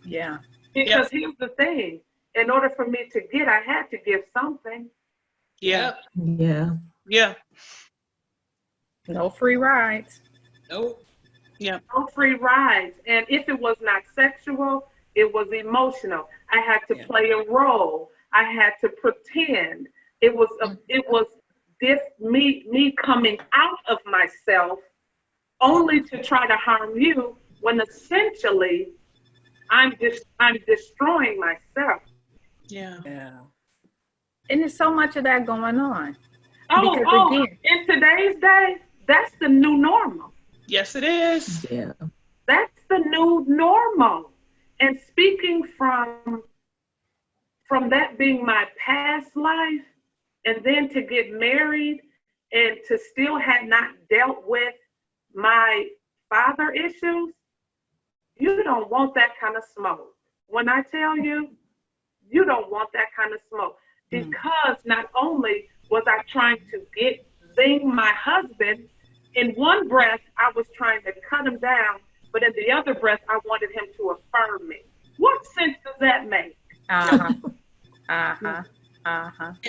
A: Yeah.
E: Because here's the thing, in order for me to get, I had to give something.
B: Yeah.
F: Yeah.
B: Yeah.
A: No free rides.
C: Nope.
B: Yeah.
E: No free rides. And if it was not sexual, it was emotional. I had to play a role. I had to pretend. It was me coming out of myself only to try to harm you, when essentially I'm destroying myself.
B: Yeah.
C: Yeah.
A: And there's so much of that going on.
E: Again, in today's day, that's the new normal.
B: Yes, it is.
F: Yeah.
E: That's the new normal. And speaking from that being my past life, and then to get married and to still have not dealt with my father issues, you don't want that kind of smoke. When I tell you, you don't want that kind of smoke. Because not only was I trying to zing my husband, in one breath, I was trying to cut him down, but in the other breath, I wanted him to affirm me. What sense does that make?
C: And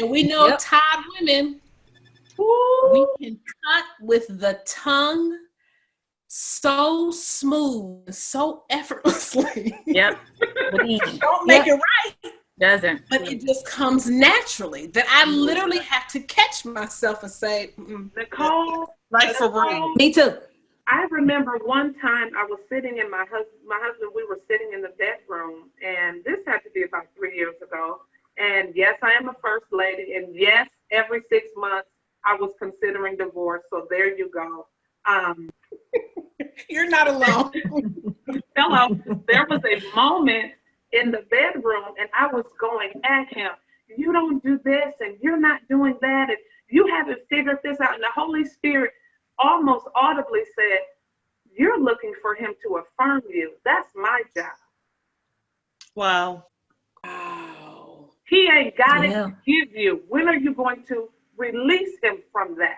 C: we know Todd women, we can cut with the tongue so smooth, so effortlessly.
A: Yep.
C: Don't make it right.
A: Doesn't.
C: But it just comes naturally that I literally have to catch myself and say,
E: Nicole,
B: like for real.
F: Me too.
E: I remember one time I was sitting in my husband, we were sitting in the bedroom, and this had to be about 3 years ago. And yes, I am a first lady. And yes, every 6 months I was considering divorce. So there you go.
C: you're not alone.
E: Hello. There was a moment in the bedroom, and I was going at him. You don't do this, and you're not doing that, and you haven't figured this out. And the Holy Spirit almost audibly said, you're looking for him to affirm you. That's my job.
B: Wow.
C: Wow.
E: He ain't got it to give you. When are you going to release him from that?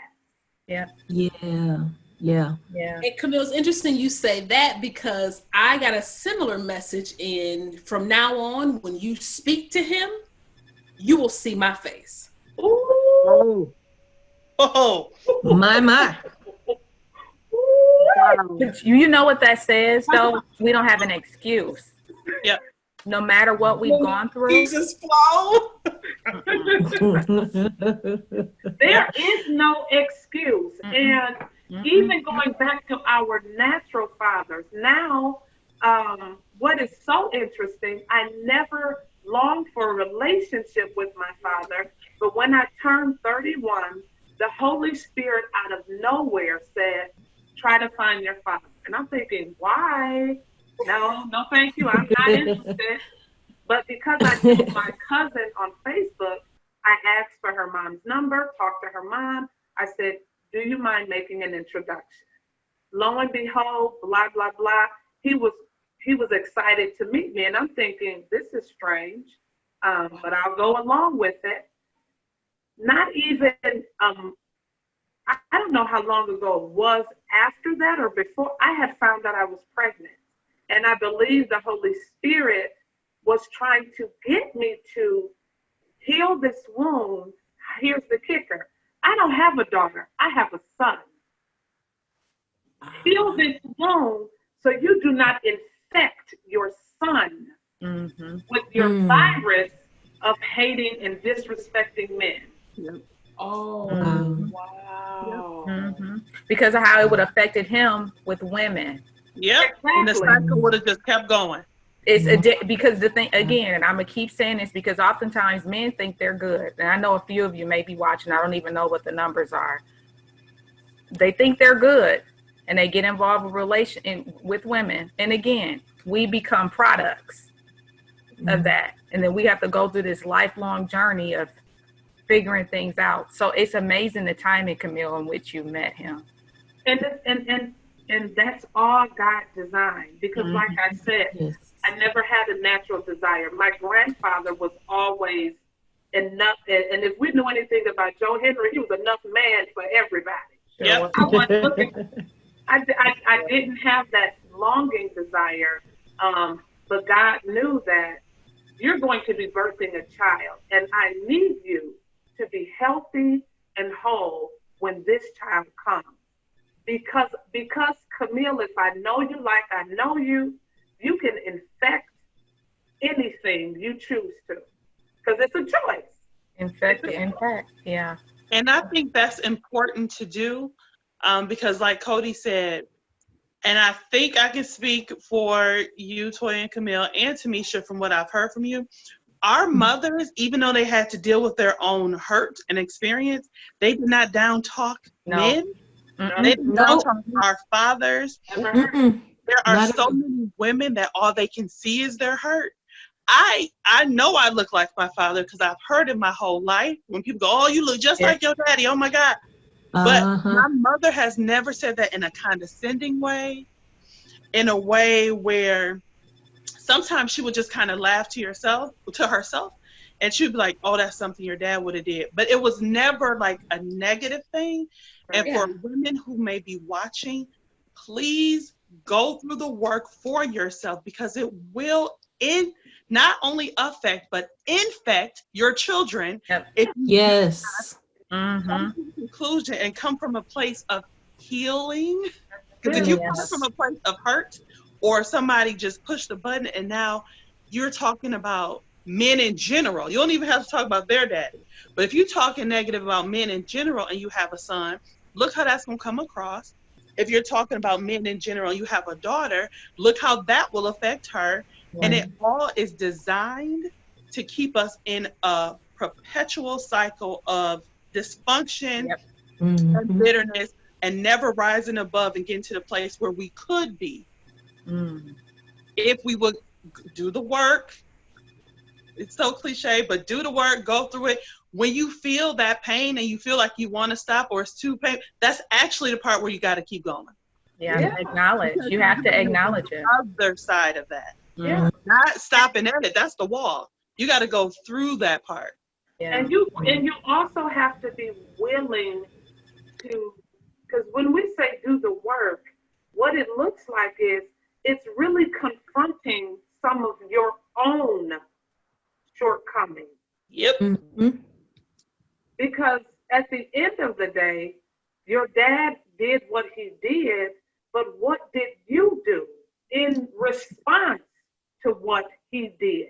A: Yeah.
F: Yeah. Yeah.
A: Yeah.
C: And Camille, it's interesting you say that because I got a similar message in from now on, when you speak to him, you will see my face.
E: Ooh.
B: Oh.
F: My.
A: But you know what that says, though? We don't have an excuse.
B: Yeah.
A: No matter what we've gone through.
C: Jesus flow.
E: There is no excuse. And even going back to our natural fathers, now, what is so interesting, I never longed for a relationship with my father, but when I turned 31, the Holy Spirit out of nowhere said, try to find your father. And I'm thinking, why? No, thank you. I'm not interested. But because I knew my cousin on Facebook, I asked for her mom's number, talked to her mom. I said, do you mind making an introduction? Lo and behold, blah, blah, blah. He was excited to meet me. And I'm thinking, this is strange, but I'll go along with it. Not even, I don't know how long ago it was after that or before, I had found out I was pregnant. And I believe the Holy Spirit was trying to get me to heal this wound. Here's the kicker. I don't have a daughter. I have a son. Heal this wound so you do not infect your son with your virus of hating and disrespecting men.
B: Yep.
C: Oh, wow.
A: Because of how it would have affected him with women.
B: Yep.
E: Exactly.
B: And the cycle would have just kept going.
A: It's because the thing, again, and I'm going to keep saying this because oftentimes men think they're good. And I know a few of you may be watching. I don't even know what the numbers are. They think they're good and they get involved with women. And again, we become products of that. And then we have to go through this lifelong journey of figuring things out. So it's amazing the timing, Camille, in which you met him.
E: And that's all God designed. Because like I said, I never had a natural desire. My grandfather was always enough. And if we knew anything about Joe Henry, he was enough man for everybody.
B: Yep.
E: I wasn't looking. I didn't have that longing desire, but God knew that you're going to be birthing a child, and I need you to be healthy and whole when this child comes. Because Camille, if I know you like I know you, you can infect anything you choose to, because it's a choice.
A: Infect, yeah.
B: And I think that's important to do because like Cody said, and I think I can speak for you, Toya and Camille, and Tamisha from what I've heard from you. Our mothers, even though they had to deal with their own hurt and experience, they did not down talk men. They didn't down talk our fathers. There are so many women that all they can see is their hurt. I know I look like my father because I've heard it my whole life. When people go, oh, you look just like your daddy. Oh, my God. But my mother has never said that in a condescending way, in a way where sometimes she would just kind of laugh to herself, and she'd be like, oh, that's something your dad would have did. But it was never like a negative thing. And for women who may be watching, please go through the work for yourself because it will not only affect, but infect your children. If you come to the conclusion and come from a place of healing. Because if you come from a place of hurt or somebody just pushed the button and now you're talking about men in general, you don't even have to talk about their daddy. But if you're talking negative about men in general and you have a son, look how that's going to come across. If you're talking about men in general, you have a daughter, look how that will affect her. And it all is designed to keep us in a perpetual cycle of dysfunction and bitterness and never rising above and getting to the place where we could be. If we would do the work, it's so cliche, but do the work, go through it. When you feel that pain and you feel like you want to stop or it's too painful, that's actually the part where you got to keep going.
A: Acknowledge. You have to acknowledge it.
B: Other side of that. Not stopping at it. That's the wall. You got to go through that part.
E: And you also have to be willing to, because when we say do the work, what it looks like is it's really confronting some of your own shortcomings. Because at the end of the day, your dad did what he did, but what did you do in response to what he did?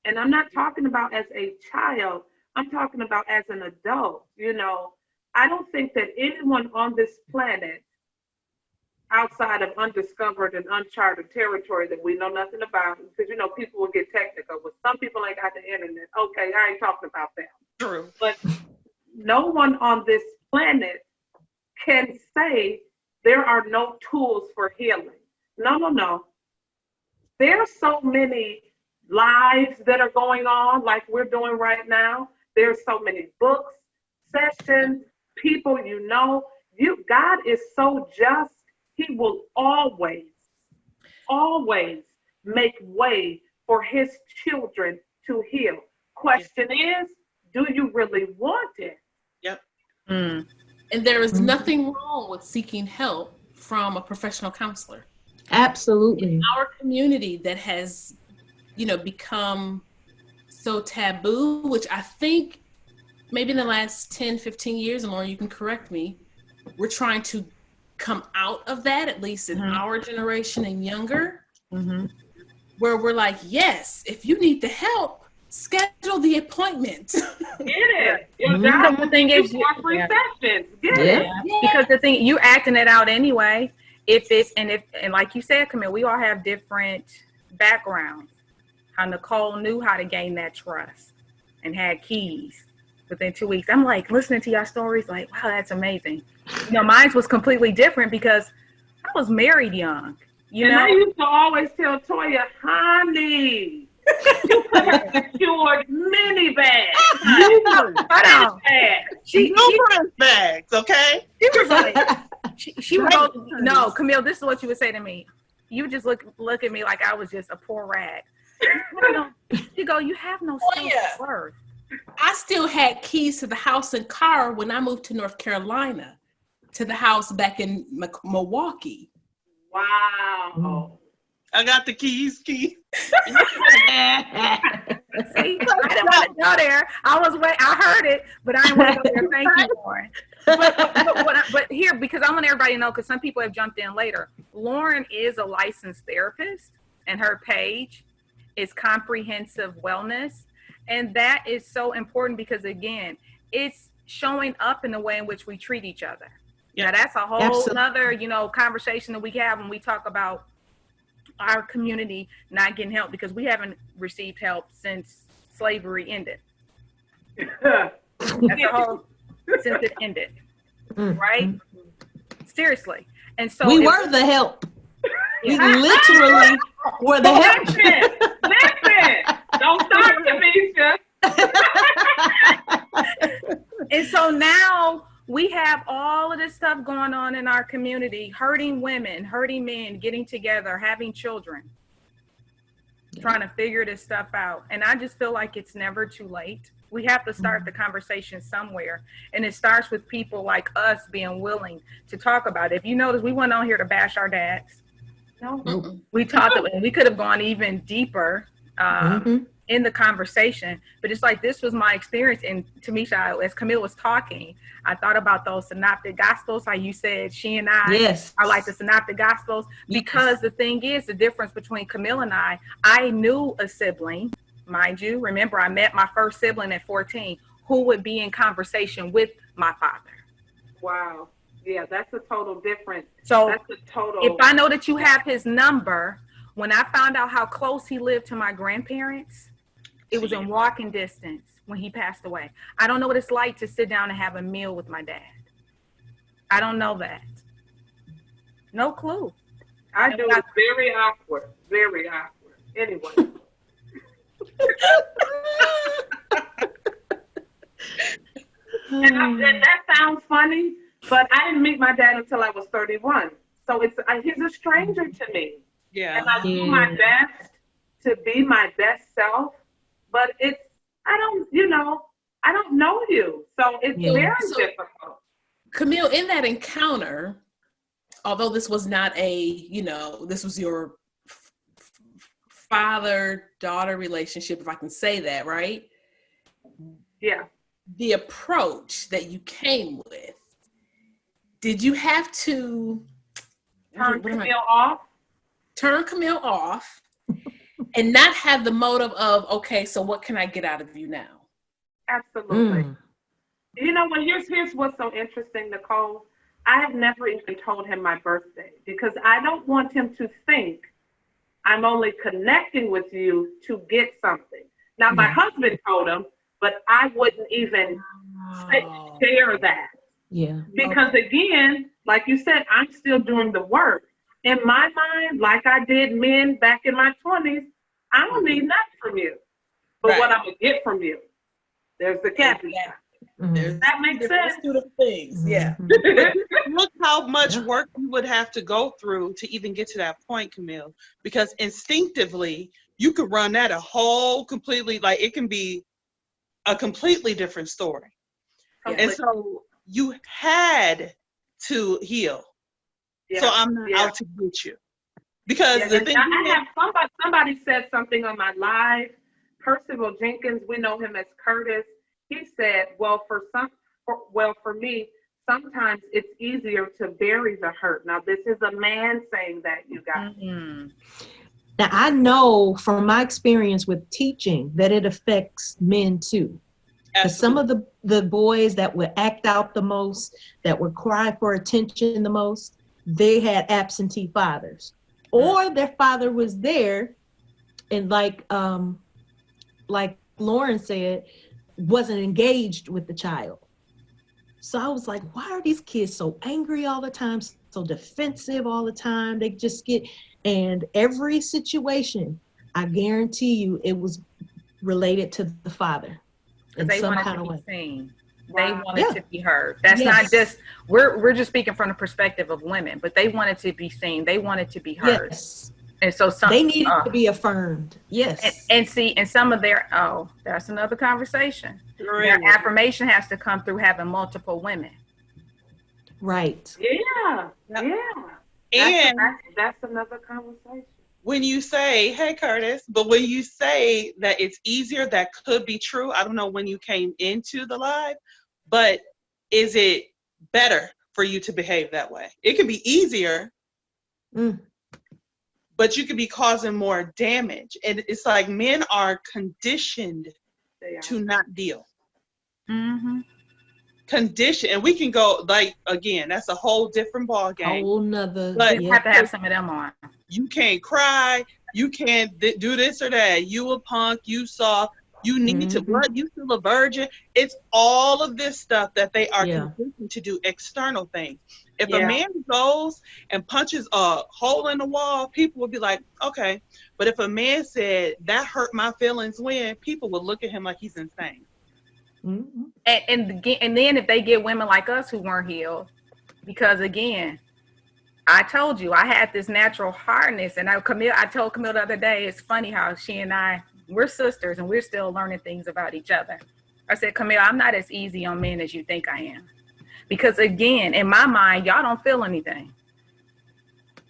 E: And I'm not talking about as a child, I'm talking about as an adult. You know, I don't think that anyone on this planet outside of undiscovered and uncharted territory that we know nothing about, because, you know, people will get technical, but some people ain't got the internet. Okay, I ain't talking about them.
B: True.
E: But no one on this planet can say there are no tools for healing. No, no, no. There are so many lives that are going on like we're doing right now. There's so many books, sessions, people God is so just. He will always, always make way for his children to heal. Question is, do you really want it?
B: Yep.
A: Mm.
C: And there is nothing wrong with seeking help from a professional counselor.
F: Absolutely.
C: In our community that has, become so taboo, which I think maybe in the last 10, 15 years, and Lauren, you can correct me, we're trying to come out of that, at least in our generation and younger, where we're like, yes, if you need the help, schedule the appointment.
E: Get it. Your job
A: The thing is,
E: want free sessions. Get
F: Yeah.
E: it.
A: because the thing, you acting it out anyway. And like you said, Camille, we all have different backgrounds. How Nicole knew how to gain that trust and had keys within 2 weeks. I'm like listening to your stories, like, wow, that's amazing. Mine was completely different because I was married young.
E: I used to always tell Toya, honey, you could have secured many bags.
B: Numerous bags, okay?
A: She was like, she would go, no, Camille, this is what you would say to me. You would just look at me like I was just a poor rag. You go, you have no self-worth.
C: I still had keys to the house and car when I moved to North Carolina, to the house back in Milwaukee.
E: Wow.
B: I got the keys. See,
A: I didn't want to go there. I heard it, but I didn't want to go there. Thank you, Lauren. But here, because I want everybody to know, because some people have jumped in later, Lauren is a licensed therapist, and her page is Comprehensive Wellness. And that is so important because, again, it's showing up in the way in which we treat each other. Yeah. Now, that's a whole nother, conversation that we have when we talk about our community not getting help, because we haven't received help since slavery ended. That's a whole, since it ended, right? Seriously. And so
F: we were the help. We literally were the help.
E: Listen. Don't start, Tamisha.
A: And so now we have all of this stuff going on in our community, hurting women, hurting men, getting together, having children, trying to figure this stuff out. And I just feel like it's never too late. We have to start the conversation somewhere. And it starts with people like us being willing to talk about it. If you notice, we went on here to bash our dads. No, we talked, and we could have gone even deeper in the conversation, but it's like, this was my experience. And Tamisha, as Camille was talking, I thought about those synoptic gospels, how you said she and I are like the synoptic gospels, because the thing is, the difference between Camille and I knew a sibling, mind you, remember, I met my first sibling at 14, who would be in conversation with my father.
E: Wow. Yeah, that's a total difference.
A: So if I know that you have his number, when I found out how close he lived to my grandparents, it was in walking distance when he passed away. I don't know what it's like to sit down and have a meal with my dad. I don't know that. No clue.
E: I do. It's very awkward. Very awkward. Anyway. And that sounds funny, but I didn't meet my dad until I was 31. So he's a stranger to me.
B: Yeah.
E: And I do my best to be my best self, but I don't know you. So it's very difficult.
C: Camille, in that encounter, although this was not this was your father-daughter relationship, if I can say that, right?
E: Yeah.
C: The approach that you came with, did you have to
E: turn
C: Camille off and not have the motive of, okay, so what can I get out of you now?
E: Absolutely. Here's what's so interesting, Nicole. I have never even told him my birthday because I don't want him to think I'm only connecting with you to get something. Now, my husband told him, but I wouldn't even share that.
F: Yeah.
E: Because again, like you said, I'm still doing the work. In my mind, like I did men back in my 20s, I don't need nothing from you. But what I'm going to get from you, there's the caveat.
F: Mhm.
E: That makes sense.
C: Two different things. Yeah.
B: Look how much
F: Yeah.
B: work you would have to go through to even get to that point, Camille. Because instinctively, you could run that a whole completely, like it can be a completely different story. And so you had to heal.
E: Yeah.
B: So I'm not
E: Yeah.
B: out to get you. Because
E: Yeah,
B: the
E: and
B: thing
E: I have somebody said something on my live. Percival Jenkins, we know him as Curtis. He said, "Well, for me, sometimes it's easier to bury the hurt." Now, this is a man saying that, you guys.
A: Mm-hmm.
F: Now, I know from my experience with teaching that it affects men too. Because some of the boys that would act out the most, that would cry for attention the most, they had absentee fathers. Or their father was there and like Lauren said, wasn't engaged with the child. So I was like, why are these kids so angry all the time, so defensive all the time? They just get, and every situation, I guarantee you, it was related to the father
A: Because
F: in
A: they
F: some
A: wanted
F: kind
A: to
F: of
A: be
F: way.
A: seen. They
E: Wow.
A: wanted
F: Yeah.
A: to be heard. That's
F: Yes.
A: not just we're just speaking from the perspective of women, but they wanted to be seen. They wanted to be heard.
F: Yes.
A: And so
F: They needed to be affirmed. Yes.
A: and see, and some of their that's another conversation. Their
B: Great.
A: affirmation has to come through having multiple women.
F: Right.
E: Yeah.
B: Yep.
E: Yeah.
B: And
E: That's another conversation.
B: when you say, hey, Curtis, but when you say that it's easier, that could be true. I don't know when you came into the live, but is it better for you to behave that way? It can be easier, but you could be causing more damage. And it's like men are conditioned to not deal.
A: Mm-hmm.
B: Condition, and we can go like again, that's a whole different ball game.
F: Whole nother.
B: But
A: We have to have some of them on.
B: you can't cry, you can't do this or that, you a punk, you soft, you need to what, you still a virgin. It's all of this stuff that they are conditioned to do, external things. If a man goes and punches a hole in the wall, people would be like, okay. But if a man said that hurt my feelings, when people would look at him like he's insane.
F: Mm-hmm.
A: And then if they get women like us who weren't healed, because again, I told you I had this natural hardness, and I told Camille the other day, it's funny how she and we're sisters and we're still learning things about each other. I said, Camille, I'm not as easy on men as you think I am, because again, in my mind, y'all don't feel anything,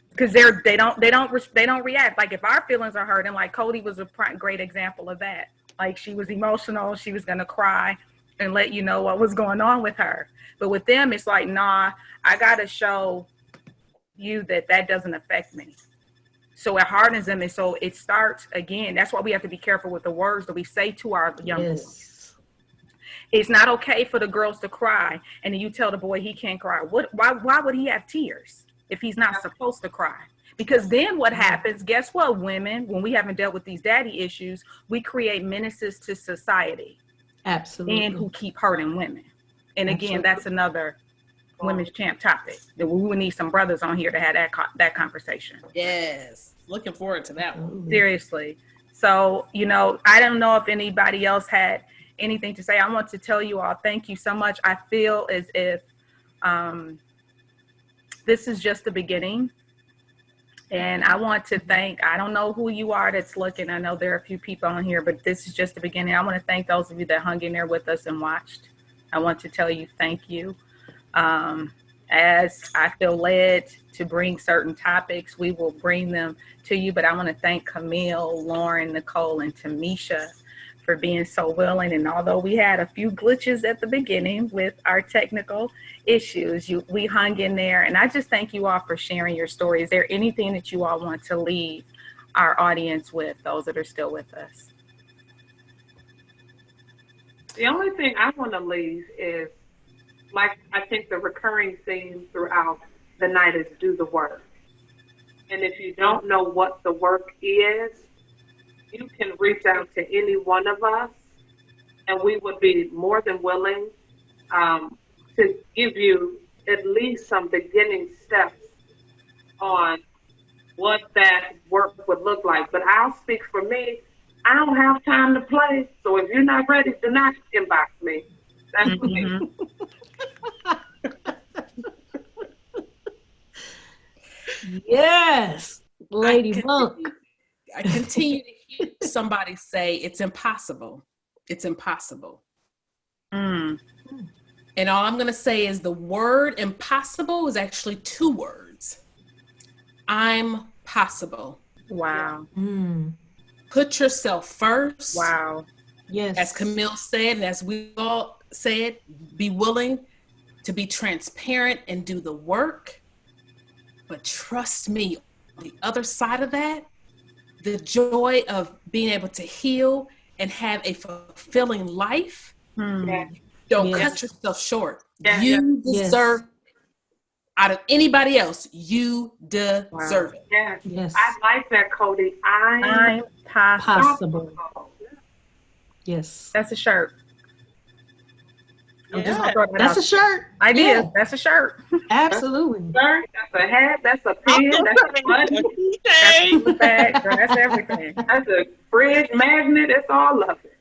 A: because they don't react. Like if our feelings are hurt, and like Cody was a great example of that. Like she was emotional, she was gonna cry and let you know what was going on with her. But with them, it's like, nah, I gotta show you that doesn't affect me. So it hardens them, and so it starts again. That's why we have to be careful with the words that we say to our young boys. It's not okay for the girls to cry, and then you tell the boy he can't cry. Why would he have tears if he's not supposed to cry? Because then what happens, guess what, women, when we haven't dealt with these daddy issues, we create menaces to society.
F: Absolutely.
A: And who keep hurting women. And again, that's another women's champ topic that we would need some brothers on here to have that conversation.
C: Yes. Looking forward to that one.
A: Seriously. So, I don't know if anybody else had anything to say. I want to tell you all, thank you so much. I feel as if this is just the beginning. And I want to thank, I don't know who you are that's looking. I know there are a few people on here, but this is just the beginning. I want to thank those of you that hung in there with us and watched. I want to tell you thank you. As I feel led to bring certain topics, we will bring them to you. But I want to thank Camille, Lauren, Nicole, and Tamisha for being so willing. And although we had a few glitches at the beginning with our technical issues, we hung in there. And I just thank you all for sharing your story. Is there anything that you all want to leave our audience with, those that are still with us?
E: The only thing I want to leave is, like, I think the recurring theme throughout the night is do the work. And if you don't know what the work is, you can reach out to any one of us, and we would be more than willing to to give you at least some beginning steps on what that work would look like. But I'll speak for me. I don't have time to play. So if you're not ready, do not inbox me. That's for me.
F: Yes, Lady Monk.
C: I continue to hear somebody say it's impossible. It's impossible.
A: Mm.
C: And all I'm going to say is the word impossible is actually 2 words. I'm possible.
A: Wow.
F: Mm.
C: Put yourself first.
A: Wow.
F: Yes.
C: As Camille said, and as we all said, be willing to be transparent and do the work. But trust me, on the other side of that, the joy of being able to heal and have a fulfilling life,
A: Mm.
C: don't
F: Yes.
C: cut yourself short.
E: Yeah.
C: You
F: Yes.
C: deserve out of anybody else, you deserve it.
E: Yes.
F: Yes.
E: I like that, Cody.
A: I'm possible.
F: Possible. Yes.
A: That's a shirt. I'm just gonna
B: Yeah.
A: throw that
F: That's a
A: out.
F: shirt.
A: Idea.
F: Yeah,
A: That's a shirt.
F: absolutely.
E: Shirt, that's a hat, that's a pen, that's a button,
A: That's
B: Okay.
A: a bag. Girl, that's everything.
E: that's a fridge magnet, it's all of it.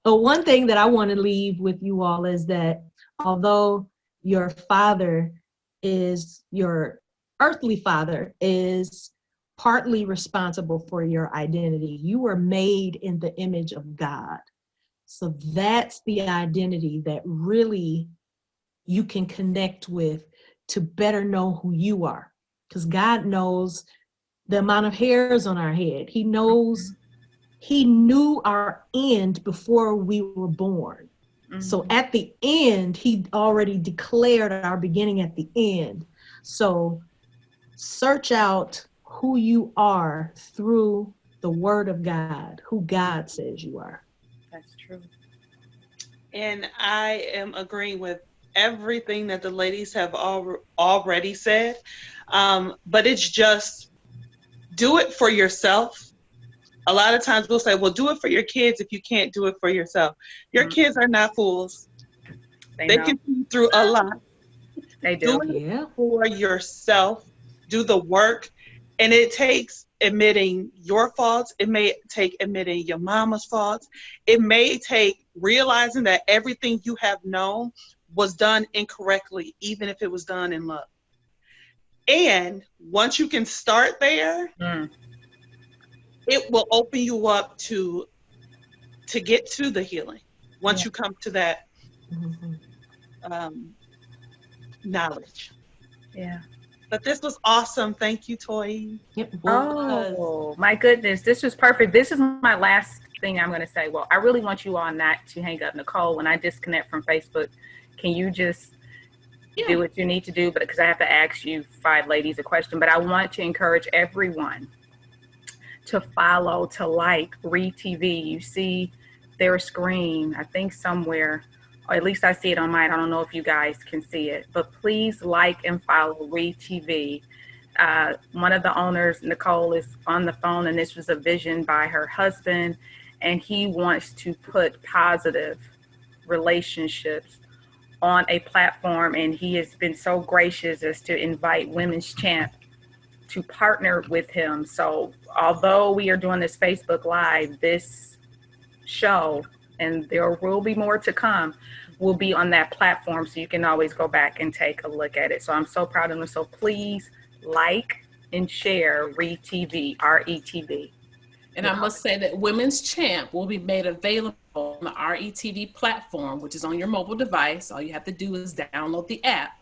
F: But one thing that I want to leave with you all is that although your earthly father is partly responsible for your identity, you were made in the image of God. So that's the identity that really you can connect with to better know who you are. Because God knows the amount of hairs on our head. He knows, He knew our end before we were born. So at the end, He already declared our beginning at the end. So search out who you are through the Word of God, who God says you are.
A: That's true.
B: And I am agreeing with everything that the ladies have already said. But it's just do it for yourself. A lot of times we'll say, well, do it for your kids if you can't do it for yourself. Your kids are not fools. They
A: know.
B: can see through a lot.
A: They do.
B: Do it
F: Yeah.
B: for yourself. Do the work. And it takes admitting your faults. It may take admitting your mama's faults. It may take realizing that everything you have known was done incorrectly, even if it was done in love. And once you can start there, it will open you up to get to the healing. Once you come to that knowledge.
A: Yeah.
B: But this was awesome. Thank you, Toy.
F: It was.
A: Oh, my goodness. This was perfect. This is my last thing I'm going to say. Well, I really want you all not to hang up. Nicole, when I disconnect from Facebook, can you just do what you need to do? Because I have to ask you 5 ladies a question. But I want to encourage everyone to follow, to like Read TV. You see their screen, I think somewhere, or at least I see it on mine. I don't know if you guys can see it, but please like and follow Read TV. One of the owners, Nicole, is on the phone, and this was a vision by her husband, and he wants to put positive relationships on a platform, and he has been so gracious as to invite Women's Champ to partner with him. So although we are doing this Facebook Live, this show, and there will be more to come, will be on that platform, so you can always go back and take a look at it. So I'm so proud of them. So please like and share Read TV, RETV.
C: And I must say that Women's Champ will be made available on the RETV platform, which is on your mobile device. All you have to do is download the app.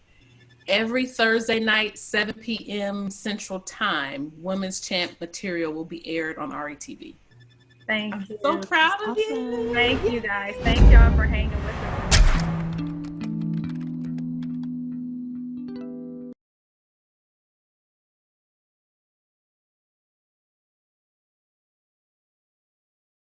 C: Every Thursday night, 7 p.m. Central Time, Women's Champ material will be aired on RETV.
A: Thank you.
C: So proud of you.
A: Thank you guys. Thank y'all for hanging with us.